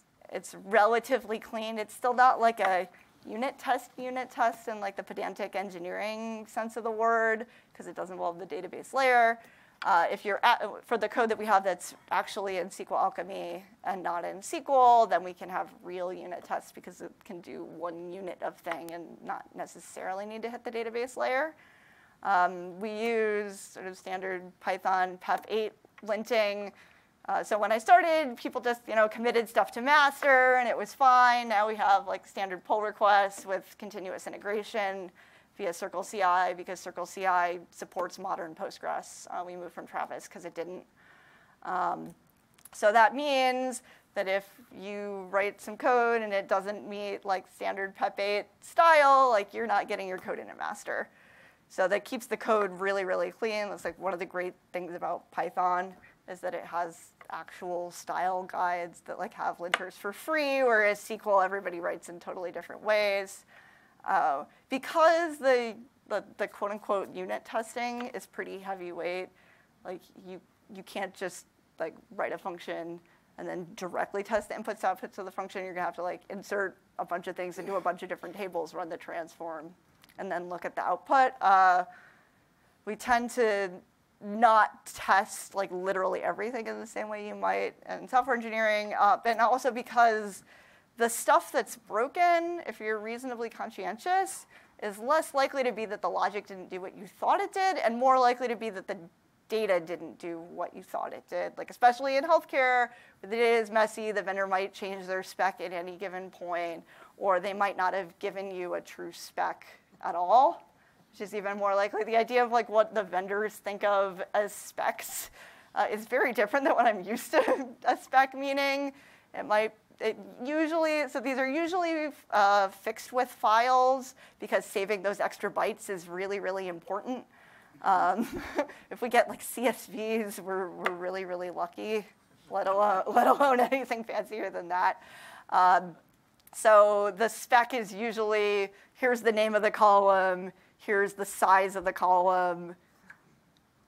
relatively clean. It's still not like a unit test in like the pedantic engineering sense of the word, because it does involve the database layer. If you're for the code that we have that's actually in SQL Alchemy and not in SQL, then we can have real unit tests because it can do one unit of thing and not necessarily need to hit the database layer. We use sort of standard Python PEP8 linting. So when I started, people just committed stuff to master, and it was fine. Now we have like standard pull requests with continuous integration via Circle CI, because Circle CI supports modern Postgres. We moved from Travis because it didn't. So that means that if you write some code and it doesn't meet like standard PEP8 style, like you're not getting your code into master. So that keeps the code really, really clean. That's like one of the great things about Python is that it has actual style guides that like have linters for free, whereas SQL everybody writes in totally different ways. Because the quote unquote unit testing is pretty heavyweight, like you can't just like write a function and then directly test the inputs outputs of the function. You're gonna have to like insert a bunch of things into a bunch of different tables, run the transform, and then look at the output. We tend to not test like literally everything in the same way you might in software engineering, and also because the stuff that's broken, if you're reasonably conscientious, is less likely to be that the logic didn't do what you thought it did, and more likely to be that the data didn't do what you thought it did. Like especially in healthcare, where the data is messy, the vendor might change their spec at any given point, or they might not have given you a true spec at all, which is even more likely. The idea of like what the vendors think of as specs is very different than what I'm used to a spec meaning. So these are usually fixed with files because saving those extra bytes is really, really important. If we get like CSVs, we're really, really lucky, let alone anything fancier than that. So the spec is usually, here's the name of the column, here's the size of the column,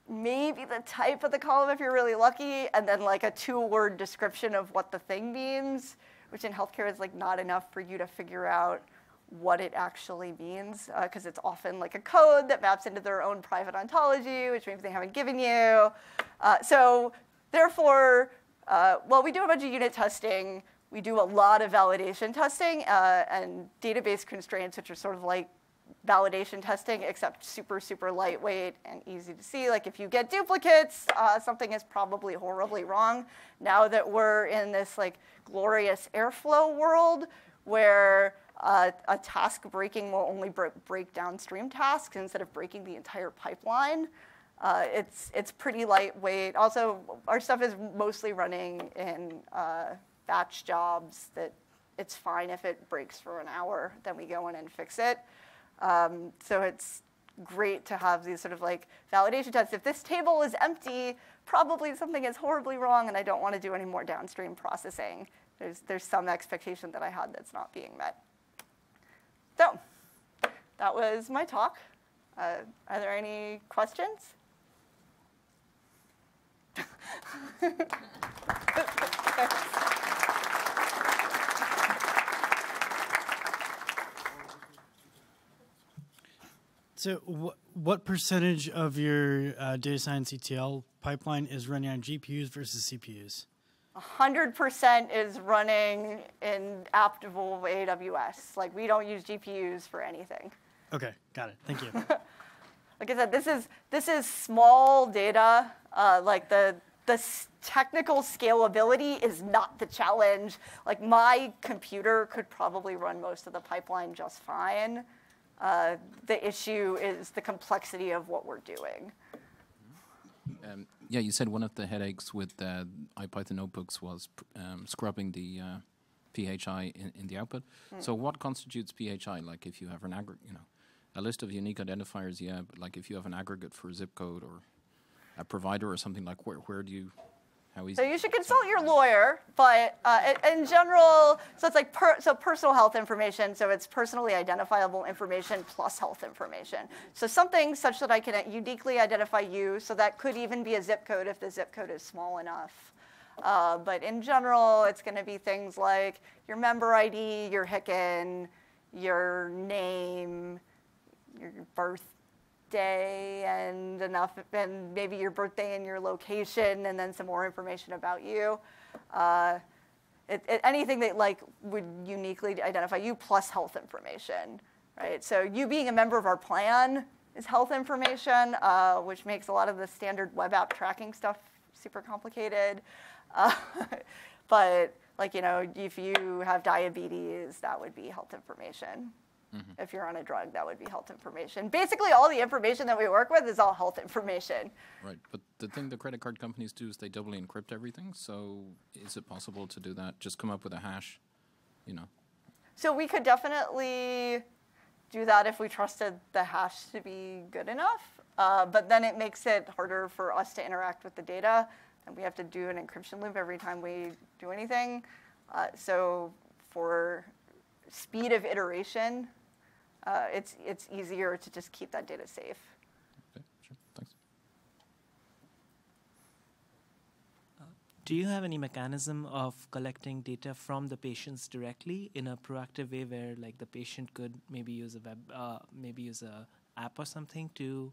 maybe the type of the column if you're really lucky, and then like a 2-word description of what the thing means, which in healthcare is like not enough for you to figure out what it actually means, because it's often like a code that maps into their own private ontology, which means they haven't given you. So therefore, while we do a bunch of unit testing, we do a lot of validation testing and database constraints, which are sort of like validation testing, except super, super lightweight and easy to see. Like if you get duplicates, something is probably horribly wrong. Now that we're in this like glorious airflow world where a task breaking will only break downstream tasks instead of breaking the entire pipeline, it's pretty lightweight. Also, our stuff is mostly running in batch jobs that it's fine if it breaks for an hour, then we go in and fix it. So it's great to have these sort of like validation tests. If this table is empty, probably something is horribly wrong and I don't want to do any more downstream processing. There's some expectation that I had that's not being met. So that was my talk. Are there any questions? So what percentage of your data science ETL pipeline is running on GPUs versus CPUs? 100% is running in Aptable AWS. Like, we don't use GPUs for anything. Okay, got it. Thank you. Like I said, this is small data. Like the technical scalability is not the challenge. Like, my computer could probably run most of the pipeline just fine. The issue is the complexity of what we're doing. Yeah, you said one of the headaches with IPython notebooks was scrubbing the PHI in the output. So what constitutes PHI? Like if you have an a list of unique identifiers, yeah, but like if you have an aggregate for a zip code or a provider or something, like where do you, how easy? So you should consult your lawyer, but in general, so it's like personal health information, so it's personally identifiable information plus health information. So something such that I can uniquely identify you, so that could even be a zip code if the zip code is small enough. But in general, it's going to be things like your member ID, your HICN, your name, your birthday, and maybe your birthday and your location, and then some more information about you. Anything that like would uniquely identify you plus health information, right? So you being a member of our plan is health information, which makes a lot of the standard web app tracking stuff super complicated. But like, if you have diabetes, that would be health information. Mm-hmm. If you're on a drug, that would be health information. Basically, all the information that we work with is all health information. Right, but the thing the credit card companies do is they doubly encrypt everything. So is it possible to do that? Just come up with a hash, So we could definitely do that if we trusted the hash to be good enough. But then it makes it harder for us to interact with the data. And we have to do an encryption loop every time we do anything. So for speed of iteration, it's easier to just keep that data safe. Okay, sure, thanks. Do you have any mechanism of collecting data from the patients directly in a proactive way, where like the patient could maybe use a app or something to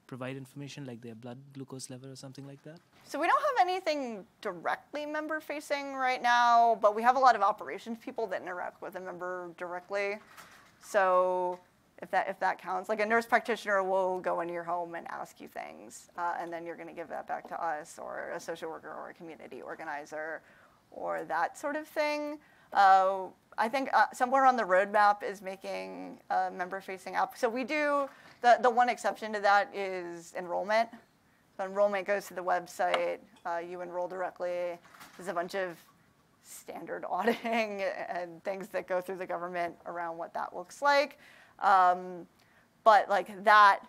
provide information, like their blood glucose level or something like that? So we don't have anything directly member-facing right now, but we have a lot of operations people that interact with a member directly. So if that counts, like a nurse practitioner will go into your home and ask you things, and then you're going to give that back to us, or a social worker, or a community organizer, or that sort of thing. I think somewhere on the roadmap is making a member-facing app. So we do, the one exception to that is enrollment. So enrollment goes to the website, you enroll directly. There's a bunch of standard auditing and things that go through the government around what that looks like. But like that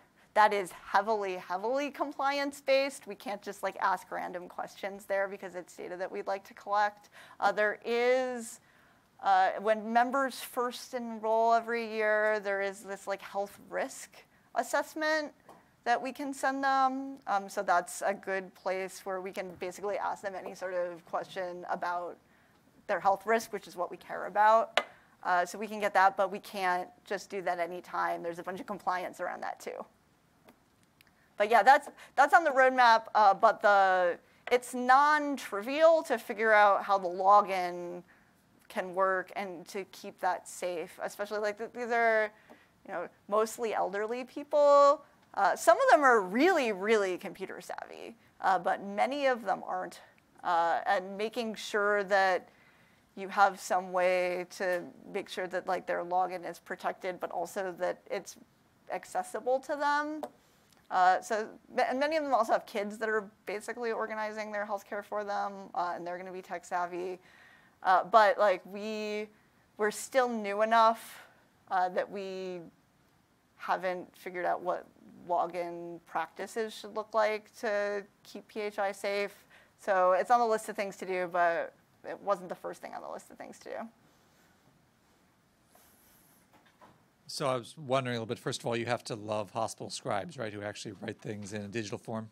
is heavily, heavily compliance-based. We can't just like ask random questions there because it's data that we'd like to collect. There is, when members first enroll every year, there is this like health risk assessment that we can send them. So that's a good place where we can basically ask them any sort of question about their health risk, which is what we care about. So we can get that, but we can't just do that anytime. There's a bunch of compliance around that too. But yeah, that's on the roadmap, but it's non-trivial to figure out how the login can work and to keep that safe, especially like these are mostly elderly people. Some of them are really, really computer savvy, but many of them aren't. And making sure that you have some way to make sure that like their login is protected, but also that it's accessible to them. And many of them also have kids that are basically organizing their healthcare for them, and they're going to be tech savvy. But like we're still new enough that we haven't figured out what login practices should look like to keep PHI safe. So it's on the list of things to do, but it wasn't the first thing on the list of things to do. So I was wondering a little bit, first of all, you have to love hospital scribes, right, who actually write things in a digital form?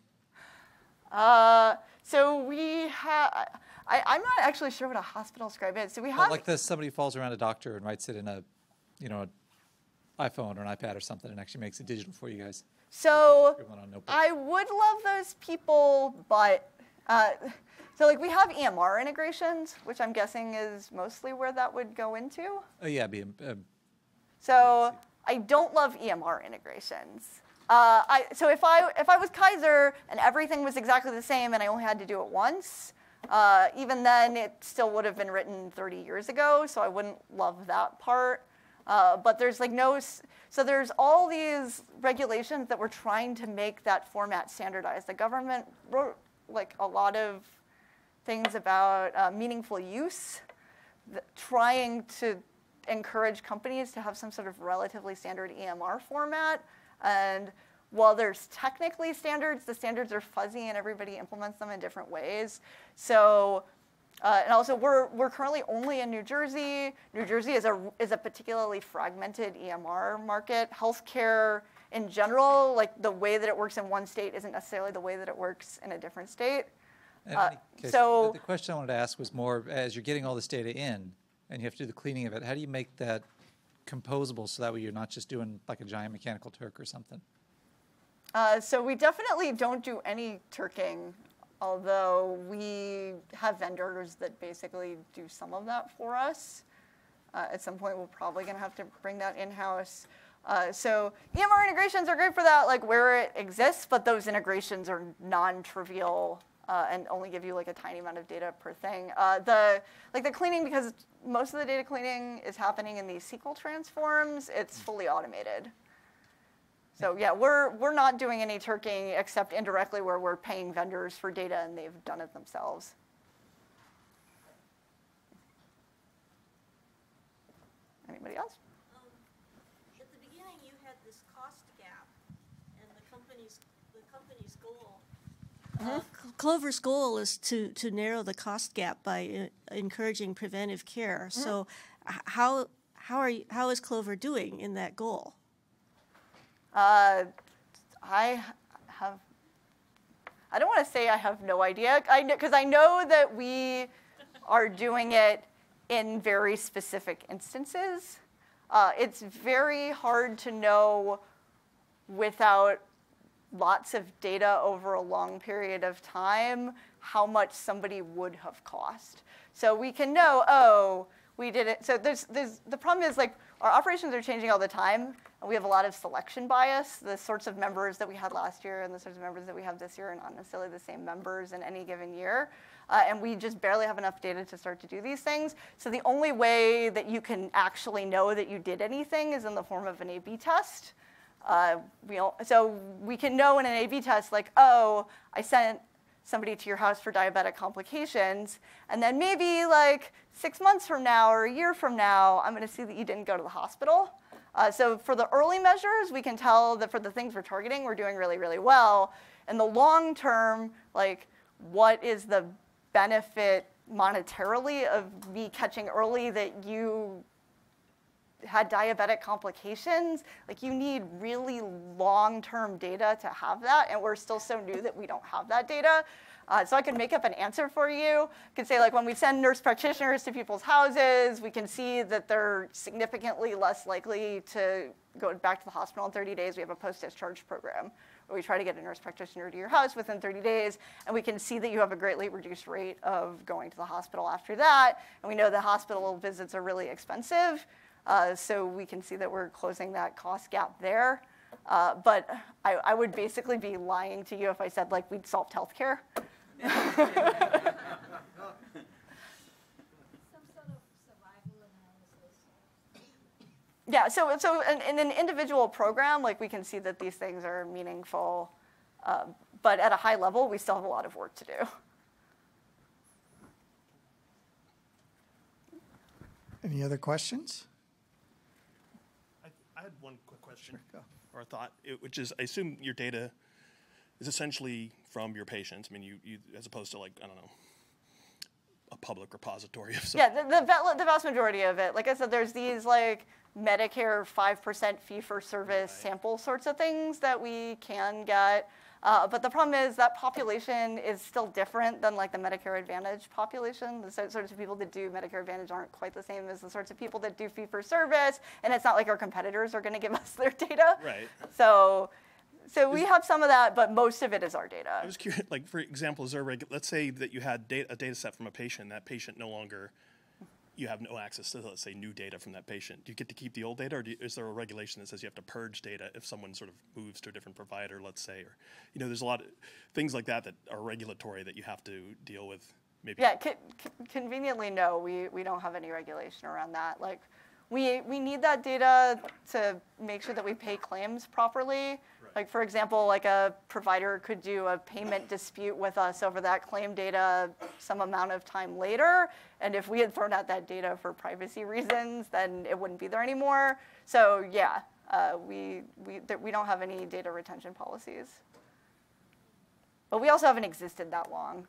So we have, I'm not actually sure what a hospital scribe is. So we have Like somebody falls around a doctor and writes it in a, an iPhone or an iPad or something and actually makes it digital for you guys. So I would love those people, but so like we have EMR integrations, which I'm guessing is mostly where that would go into. Oh yeah, So I don't love EMR integrations. So if I was Kaiser and everything was exactly the same and I only had to do it once, even then it still would have been written 30 years ago, so I wouldn't love that part. But there's like so there's all these regulations that we're trying to make that format standardized. The government wrote like a lot of things about meaningful use, trying to encourage companies to have some sort of relatively standard EMR format. And while there's technically standards, the standards are fuzzy and everybody implements them in different ways. So, and also we're currently only in New Jersey. New Jersey is a particularly fragmented EMR market. Healthcare in general, like the way that it works in one state isn't necessarily the way that it works in a different state. In any case, so the question I wanted to ask was more, as you're getting all this data in, and you have to do the cleaning of it, how do you make that composable so that way you're not just doing like a giant Mechanical Turk or something? So we definitely don't do any Turking, although we have vendors that basically do some of that for us. At some point, we're probably going to have to bring that in-house. So EMR integrations are great for that, like where it exists, but those integrations are non-trivial and only give you like a tiny amount of data per thing. The cleaning, because most of the data cleaning is happening in these SQL transforms, it's fully automated. So yeah, we're not doing any Turking except indirectly where we're paying vendors for data and they've done it themselves. Anybody else? At the beginning, you had this cost gap, and the company's goal. Clover's goal is to narrow the cost gap by encouraging preventive care. So, how is Clover doing in that goal? I don't want to say I have no idea, because I know that we are doing it in very specific instances. It's very hard to know without lots of data over a long period of time how much somebody would have cost. So we can know, oh, we did it. So the problem is like our operations are changing all the time, and we have a lot of selection bias. The sorts of members that we had last year and the sorts of members that we have this year are not necessarily the same members in any given year. And we just barely have enough data to start to do these things. So the only way that you can actually know that you did anything is in the form of an A/B test. So we can know in an A/B test, like, oh, I sent somebody to your house for diabetic complications, and then maybe like 6 months from now or a year from now, I'm going to see that you didn't go to the hospital. So for the early measures, we can tell that for the things we're targeting, we're doing really, really well. In the long term, like, what is the benefit monetarily of me catching early that you had diabetic complications? Like, you need really long-term data to have that, and we're still so new that we don't have that data. So I can make up an answer for you. I can say, like, when we send nurse practitioners to people's houses, we can see that they're significantly less likely to go back to the hospital in 30 days. We have a post-discharge program where we try to get a nurse practitioner to your house within 30 days, and we can see that you have a greatly reduced rate of going to the hospital after that. And we know that hospital visits are really expensive. So we can see that we're closing that cost gap there. But I would basically be lying to you if I said like we'd solved healthcare. Some sort of survival analysis. Yeah, so in an individual program, like we can see that these things are meaningful. But at a high level, we still have a lot of work to do. Any other questions? I had one quick question or a thought, which is I assume your data is essentially from your patients. I mean, you as opposed to like, I don't know, a public repository of something. Yeah, the vast majority of it. Like I said, there's these like Medicare 5% fee-for-service sample sorts of things that we can get. But the problem is that population is still different than like the Medicare Advantage population. The sorts of people that do Medicare Advantage aren't quite the same as the sorts of people that do fee-for-service. And it's not like our competitors are going to give us their data. Right. So we have some of that, but most of it is our data. I was curious, like for example, is there let's say that you had a data set from a patient, that patient no longer, you have no access to, let's say, new data from that patient. Do you get to keep the old data, or is there a regulation that says you have to purge data if someone sort of moves to a different provider, let's say, or, there's a lot of things like that are regulatory that you have to deal with, maybe? Yeah, conveniently, no, we don't have any regulation around that. Like, we need that data to make sure that we pay claims properly. Like, for example, like a provider could do a payment dispute with us over that claim data some amount of time later. And if we had thrown out that data for privacy reasons, then it wouldn't be there anymore. So yeah, we don't have any data retention policies. But we also haven't existed that long.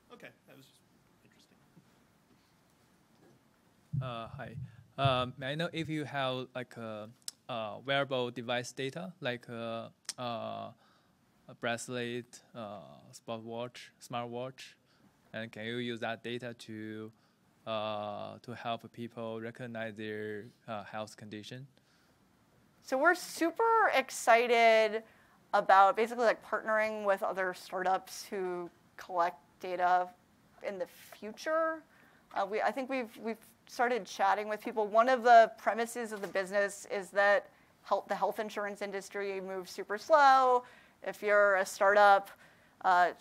Yeah. Okay, that was just interesting. Hi. May I know if you have like a wearable device data, like a bracelet, smartwatch, and can you use that data to help people recognize their health condition? So we're super excited about basically like partnering with other startups who collect data in the future. I think we've started chatting with people. One of the premises of the business is that the health insurance industry moves super slow. If you're a startup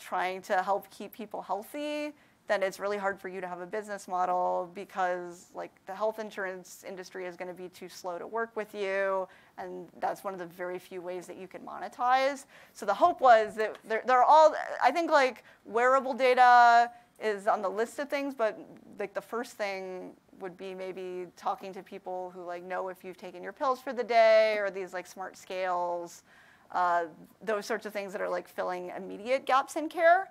trying to help keep people healthy, then it's really hard for you to have a business model because like the health insurance industry is going to be too slow to work with you, and that's one of the very few ways that you can monetize. So the hope was that they're all, I think like wearable data is on the list of things, but like the first thing would be maybe talking to people who like know if you've taken your pills for the day, or these like smart scales, those sorts of things that are like filling immediate gaps in care.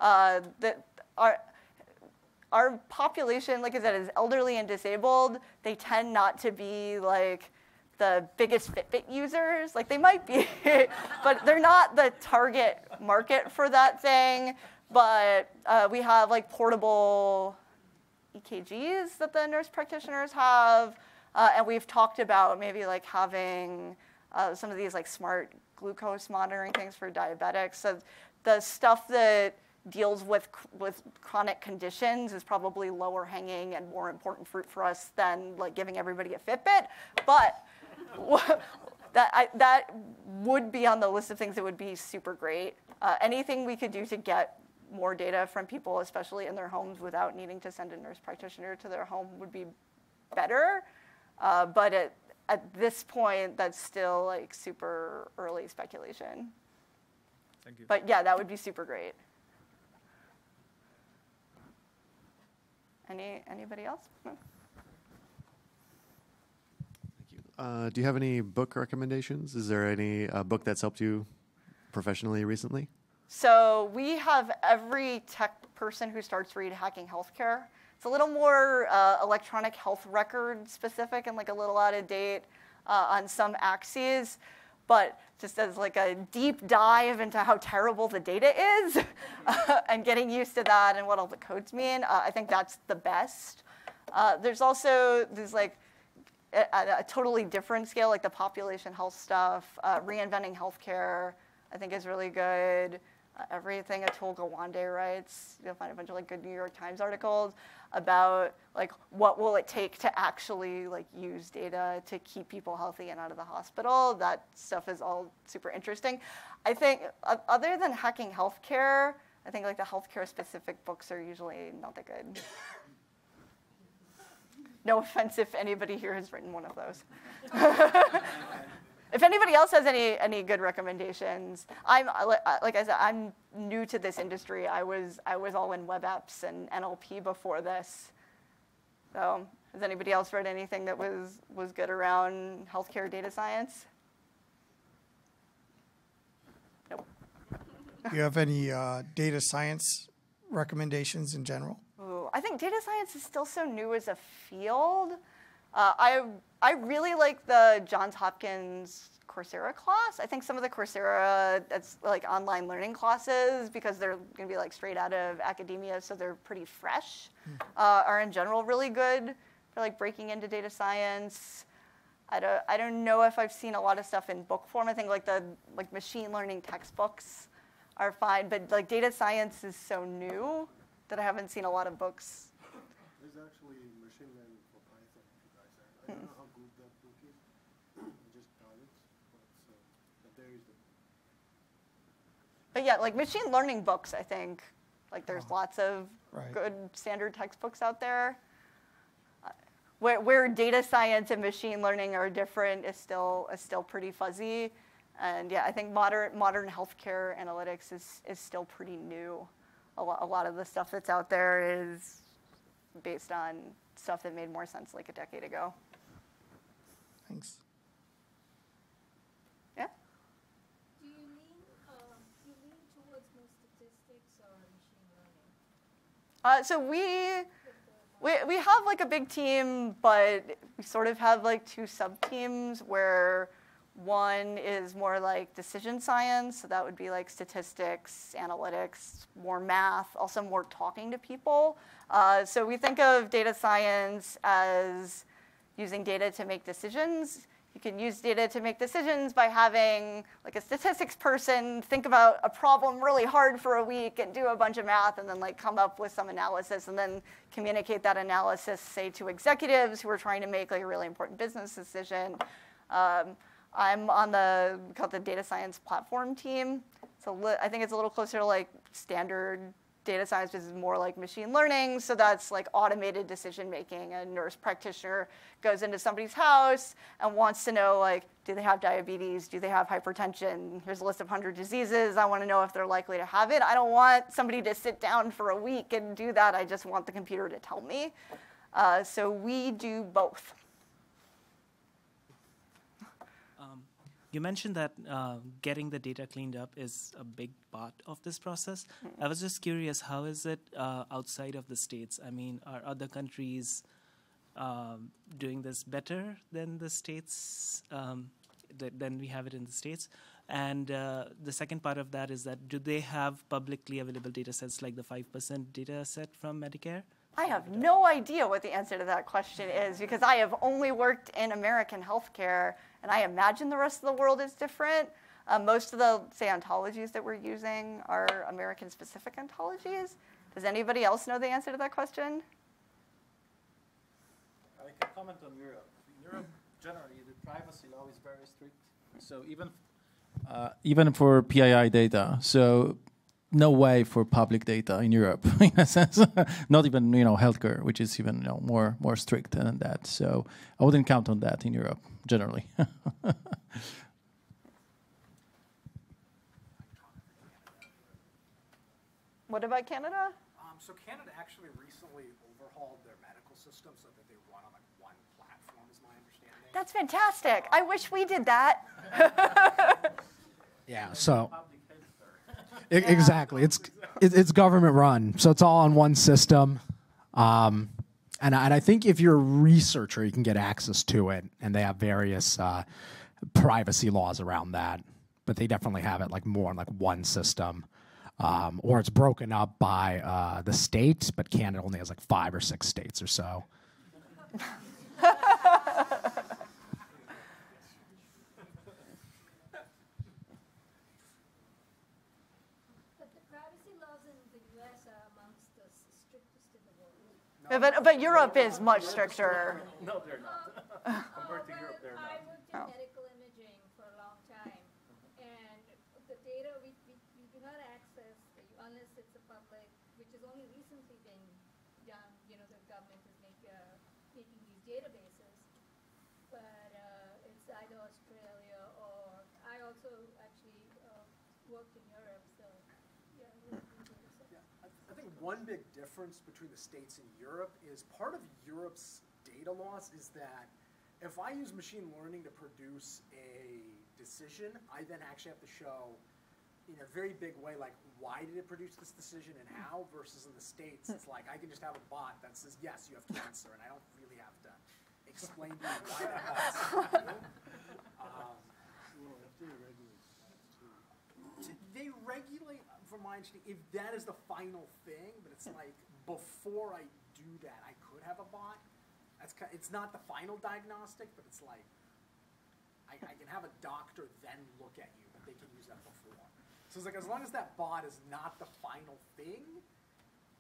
That our population, like I said, is elderly and disabled. They tend not to be like the biggest Fitbit users. Like they might be, but they're not the target market for that thing. But we have like portable EKGs that the nurse practitioners have, and we've talked about maybe like having some of these like smart glucose monitoring things for diabetics. So the stuff that deals with chronic conditions is probably lower hanging and more important fruit for us than like giving everybody a Fitbit. But that would be on the list of things that would be super great. Anything we could do to get more data from people, especially in their homes, without needing to send a nurse practitioner to their home would be better. But at this point, that's still like super early speculation. Thank you. But yeah, that would be super great. Anybody else? No? Thank you. Do you have any book recommendations? Is there any book that's helped you professionally recently? So we have every tech person who starts read Hacking Healthcare. It's a little more electronic health record specific and like a little out of date on some axes, but just as like a deep dive into how terrible the data is and getting used to that and what all the codes mean. I think that's the best. There's also this like a totally different scale, like the population health stuff, Reinventing Healthcare, I think is really good. Everything Atul Gawande writes, you'll find a bunch of like good New York Times articles. about like what will it take to actually like use data to keep people healthy and out of the hospital. That stuff is all super interesting. I think other than hacking healthcare, I think like the healthcare specific books are usually not that good. No offense if anybody here has written one of those. If anybody else has any good recommendations, like I said, I'm new to this industry. I was all in web apps and NLP before this. So has anybody else read anything that was good around healthcare data science? Nope. Do you have any data science recommendations in general? Ooh, I think data science is still so new as a field. I really like the Johns Hopkins Coursera class. I think some of the Coursera, that's like online learning classes, because they're going to be like straight out of academia, so they're pretty fresh, are in general really good for like breaking into data science. I don't know if I've seen a lot of stuff in book form. I think like the machine learning textbooks are fine, but like data science is so new that I haven't seen a lot of books. There's actually machine learning for Python, if you guys are. I don't know how good that book is. I just got it, but there is the. But yeah, like machine learning books, I think, like there's lots of good standard textbooks out there. Where data science and machine learning are different is still pretty fuzzy, and yeah, I think modern healthcare analytics is still pretty new. A lot of the stuff that's out there is based on stuff that made more sense like a decade ago. Thanks. Yeah? Do you lean towards more statistics or machine learning? So we have like a big team, but we sort of have like two sub-teams where one is more like decision science, so that would be like statistics, analytics, more math, also more talking to people. So we think of data science as using data to make decisions. You can use data to make decisions by having like a statistics person think about a problem really hard for a week and do a bunch of math and then like come up with some analysis and then communicate that analysis, say, to executives who are trying to make like a really important business decision. I'm on the data science platform team. So I think it's a little closer to like standard data science, which is more like machine learning. So that's like automated decision making. A nurse practitioner goes into somebody's house and wants to know, like, do they have diabetes? Do they have hypertension? Here's a list of 100 diseases. I want to know if they're likely to have it. I don't want somebody to sit down for a week and do that. I just want the computer to tell me. So we do both. You mentioned that getting the data cleaned up is a big part of this process. I was just curious, how is it outside of the States? I mean, are other countries doing this better than the States, than we have it in the States? And the second part of that is that, do they have publicly available data sets like the 5% data set from Medicare? I have no idea what the answer to that question is, because I have only worked in American healthcare, and I imagine the rest of the world is different. Most of the, say, ontologies that we're using are American-specific ontologies. Does anybody else know the answer to that question? I can comment on Europe. In Europe, generally, the privacy law is very strict. So even for PII data, so no way for public data in Europe, in a sense. Not even healthcare, which is even more strict than that. So I wouldn't count on that in Europe generally. What about Canada? So Canada actually recently overhauled their medical system so that they run on like one platform, is my understanding. That's fantastic. I wish we did that. Yeah. So. Exactly. It's government run, so it's all on one system. And I think if you're a researcher, you can get access to it, and they have various privacy laws around that. But they definitely have it like more on like one system, or it's broken up by the state. But Canada only has like 5 or 6 states or so. But Europe is much stricter. No, they're not. Compared to Europe, they're not. I worked in medical imaging for a long time, and the data we do not access unless it's a public, which has only recently been done. You know, the government is making these databases, but it's either Australia or I also actually worked in Europe, so yeah. I think one big difference between the States and Europe is part of Europe's data laws is that if I use machine learning to produce a decision, I then actually have to show in a very big way, like, why did it produce this decision and how, versus in the States, it's like, I can just have a bot that says, yes, you have cancer, and I don't really have to explain to you why that was. They regulate, from my understanding, if that is the final thing, but it's like, before I do that, I could have a bot. It's not the final diagnostic, but it's like, I can have a doctor then look at you, but they can use that before. So it's like, as long as that bot is not the final thing,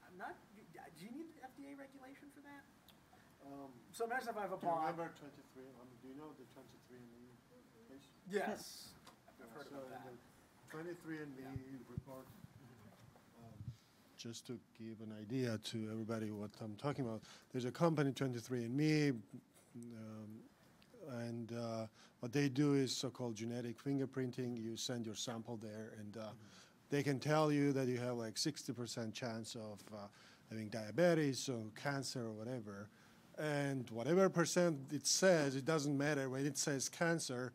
I'm not, do you need FDA regulation for that? So imagine if I have a bot. Remember 23, do you know the 23andMe case? Yes, I've heard about that. 23andMe report, just to give an idea to everybody what I'm talking about, there's a company, 23andMe, and what they do is so-called genetic fingerprinting. You send your sample there, and they can tell you that you have like 60% chance of having diabetes or cancer or whatever. And whatever percent it says, it doesn't matter. When it says cancer,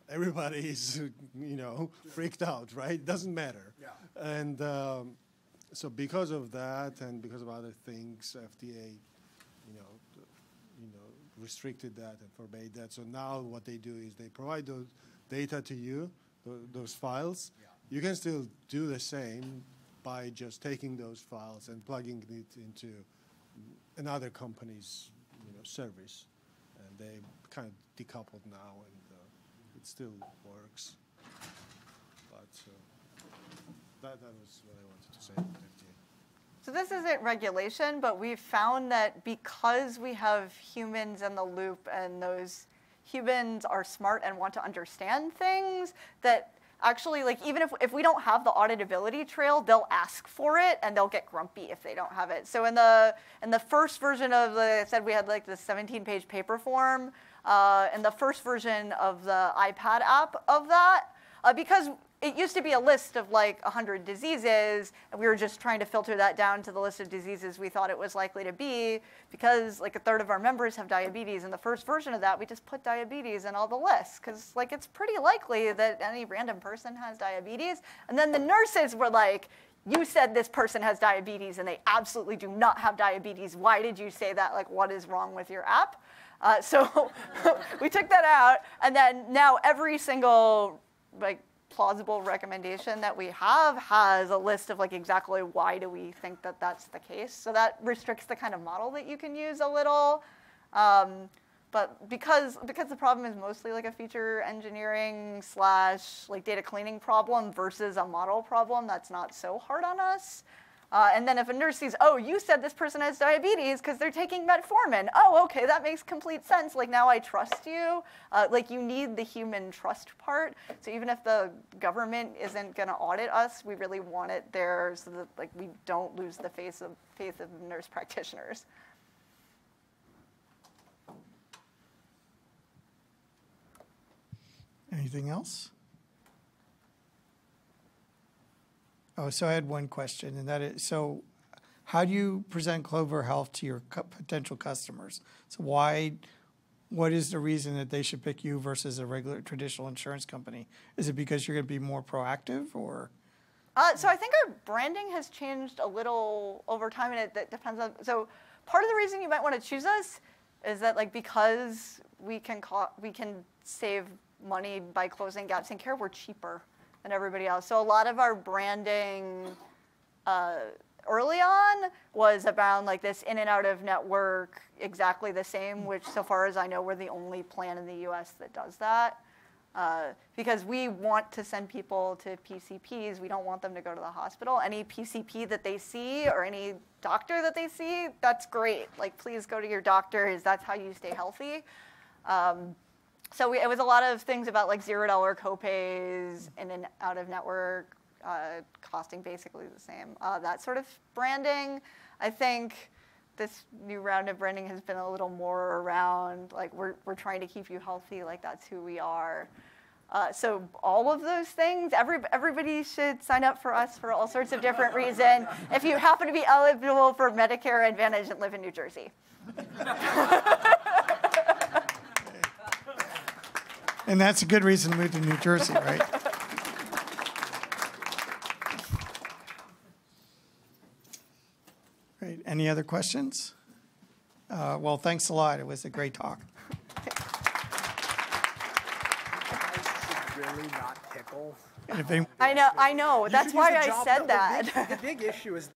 everybody is, you know, freaked out, right? It doesn't matter. Yeah. And so because of that and because of other things, FDA, restricted that and forbade that. So now what they do is they provide those data to you, those files. Yeah. You can still do the same by just taking those files and plugging it into another company's, service. And they kind of decoupled now, and it still works. But that was what I wanted to say about FDA. So this isn't regulation, but we've found that because we have humans in the loop and those humans are smart and want to understand things, that actually, like, even if we don't have the auditability trail, they'll ask for it and they'll get grumpy if they don't have it. So in the first version of I said we had like the 17-page paper form, in the first version of the iPad app of that, because it used to be a list of like 100 diseases, and we were just trying to filter that down to the list of diseases we thought it was likely to be, because like a third of our members have diabetes. In the first version of that, we just put diabetes in all the lists, because like it's pretty likely that any random person has diabetes. And then the nurses were like, you said this person has diabetes, and they absolutely do not have diabetes. Why did you say that? Like, what is wrong with your app? So we took that out, and then now every single plausible recommendation that we have has a list of like exactly why do we think that that's the case. So that restricts the kind of model that you can use a little. But because the problem is mostly like a feature engineering / like data cleaning problem versus a model problem, that's not so hard on us. And then if a nurse sees, oh, you said this person has diabetes because they're taking metformin. Oh, okay, that makes complete sense. Like, now I trust you. Like, you need the human trust part. So even if the government isn't going to audit us, we really want it there so that, like, we don't lose the faith of nurse practitioners. Anything else? Oh, so I had one question, and that is, so how do you present clover-health to your potential customers? So what is the reason that they should pick you versus a regular traditional insurance company? Is it because you're going to be more proactive, or? So I think our branding has changed a little over time, and it depends on, so part of the reason you might want to choose us is that, like, because we can save money by closing gaps in care, we're cheaper than everybody else. So a lot of our branding early on was about like this in and out of network, exactly the same, which so far as I know, we're the only plan in the US that does that. Because we want to send people to PCPs. We don't want them to go to the hospital. Any PCP that they see or any doctor that they see, that's great. Like, please go to your doctors. That's how you stay healthy. So it was a lot of things about like $0 copays, in and out of network, costing basically the same. That sort of branding. I think this new round of branding has been a little more around, like, we're trying to keep you healthy, like that's who we are. So all of those things, everybody should sign up for us for all sorts of different reasons if you happen to be eligible for Medicare Advantage and live in New Jersey. And that's a good reason to move to New Jersey, right? Great. Any other questions? Well, thanks a lot. It was a great talk. Really not pickle. And if any- I know. That's why I said The that. big issue is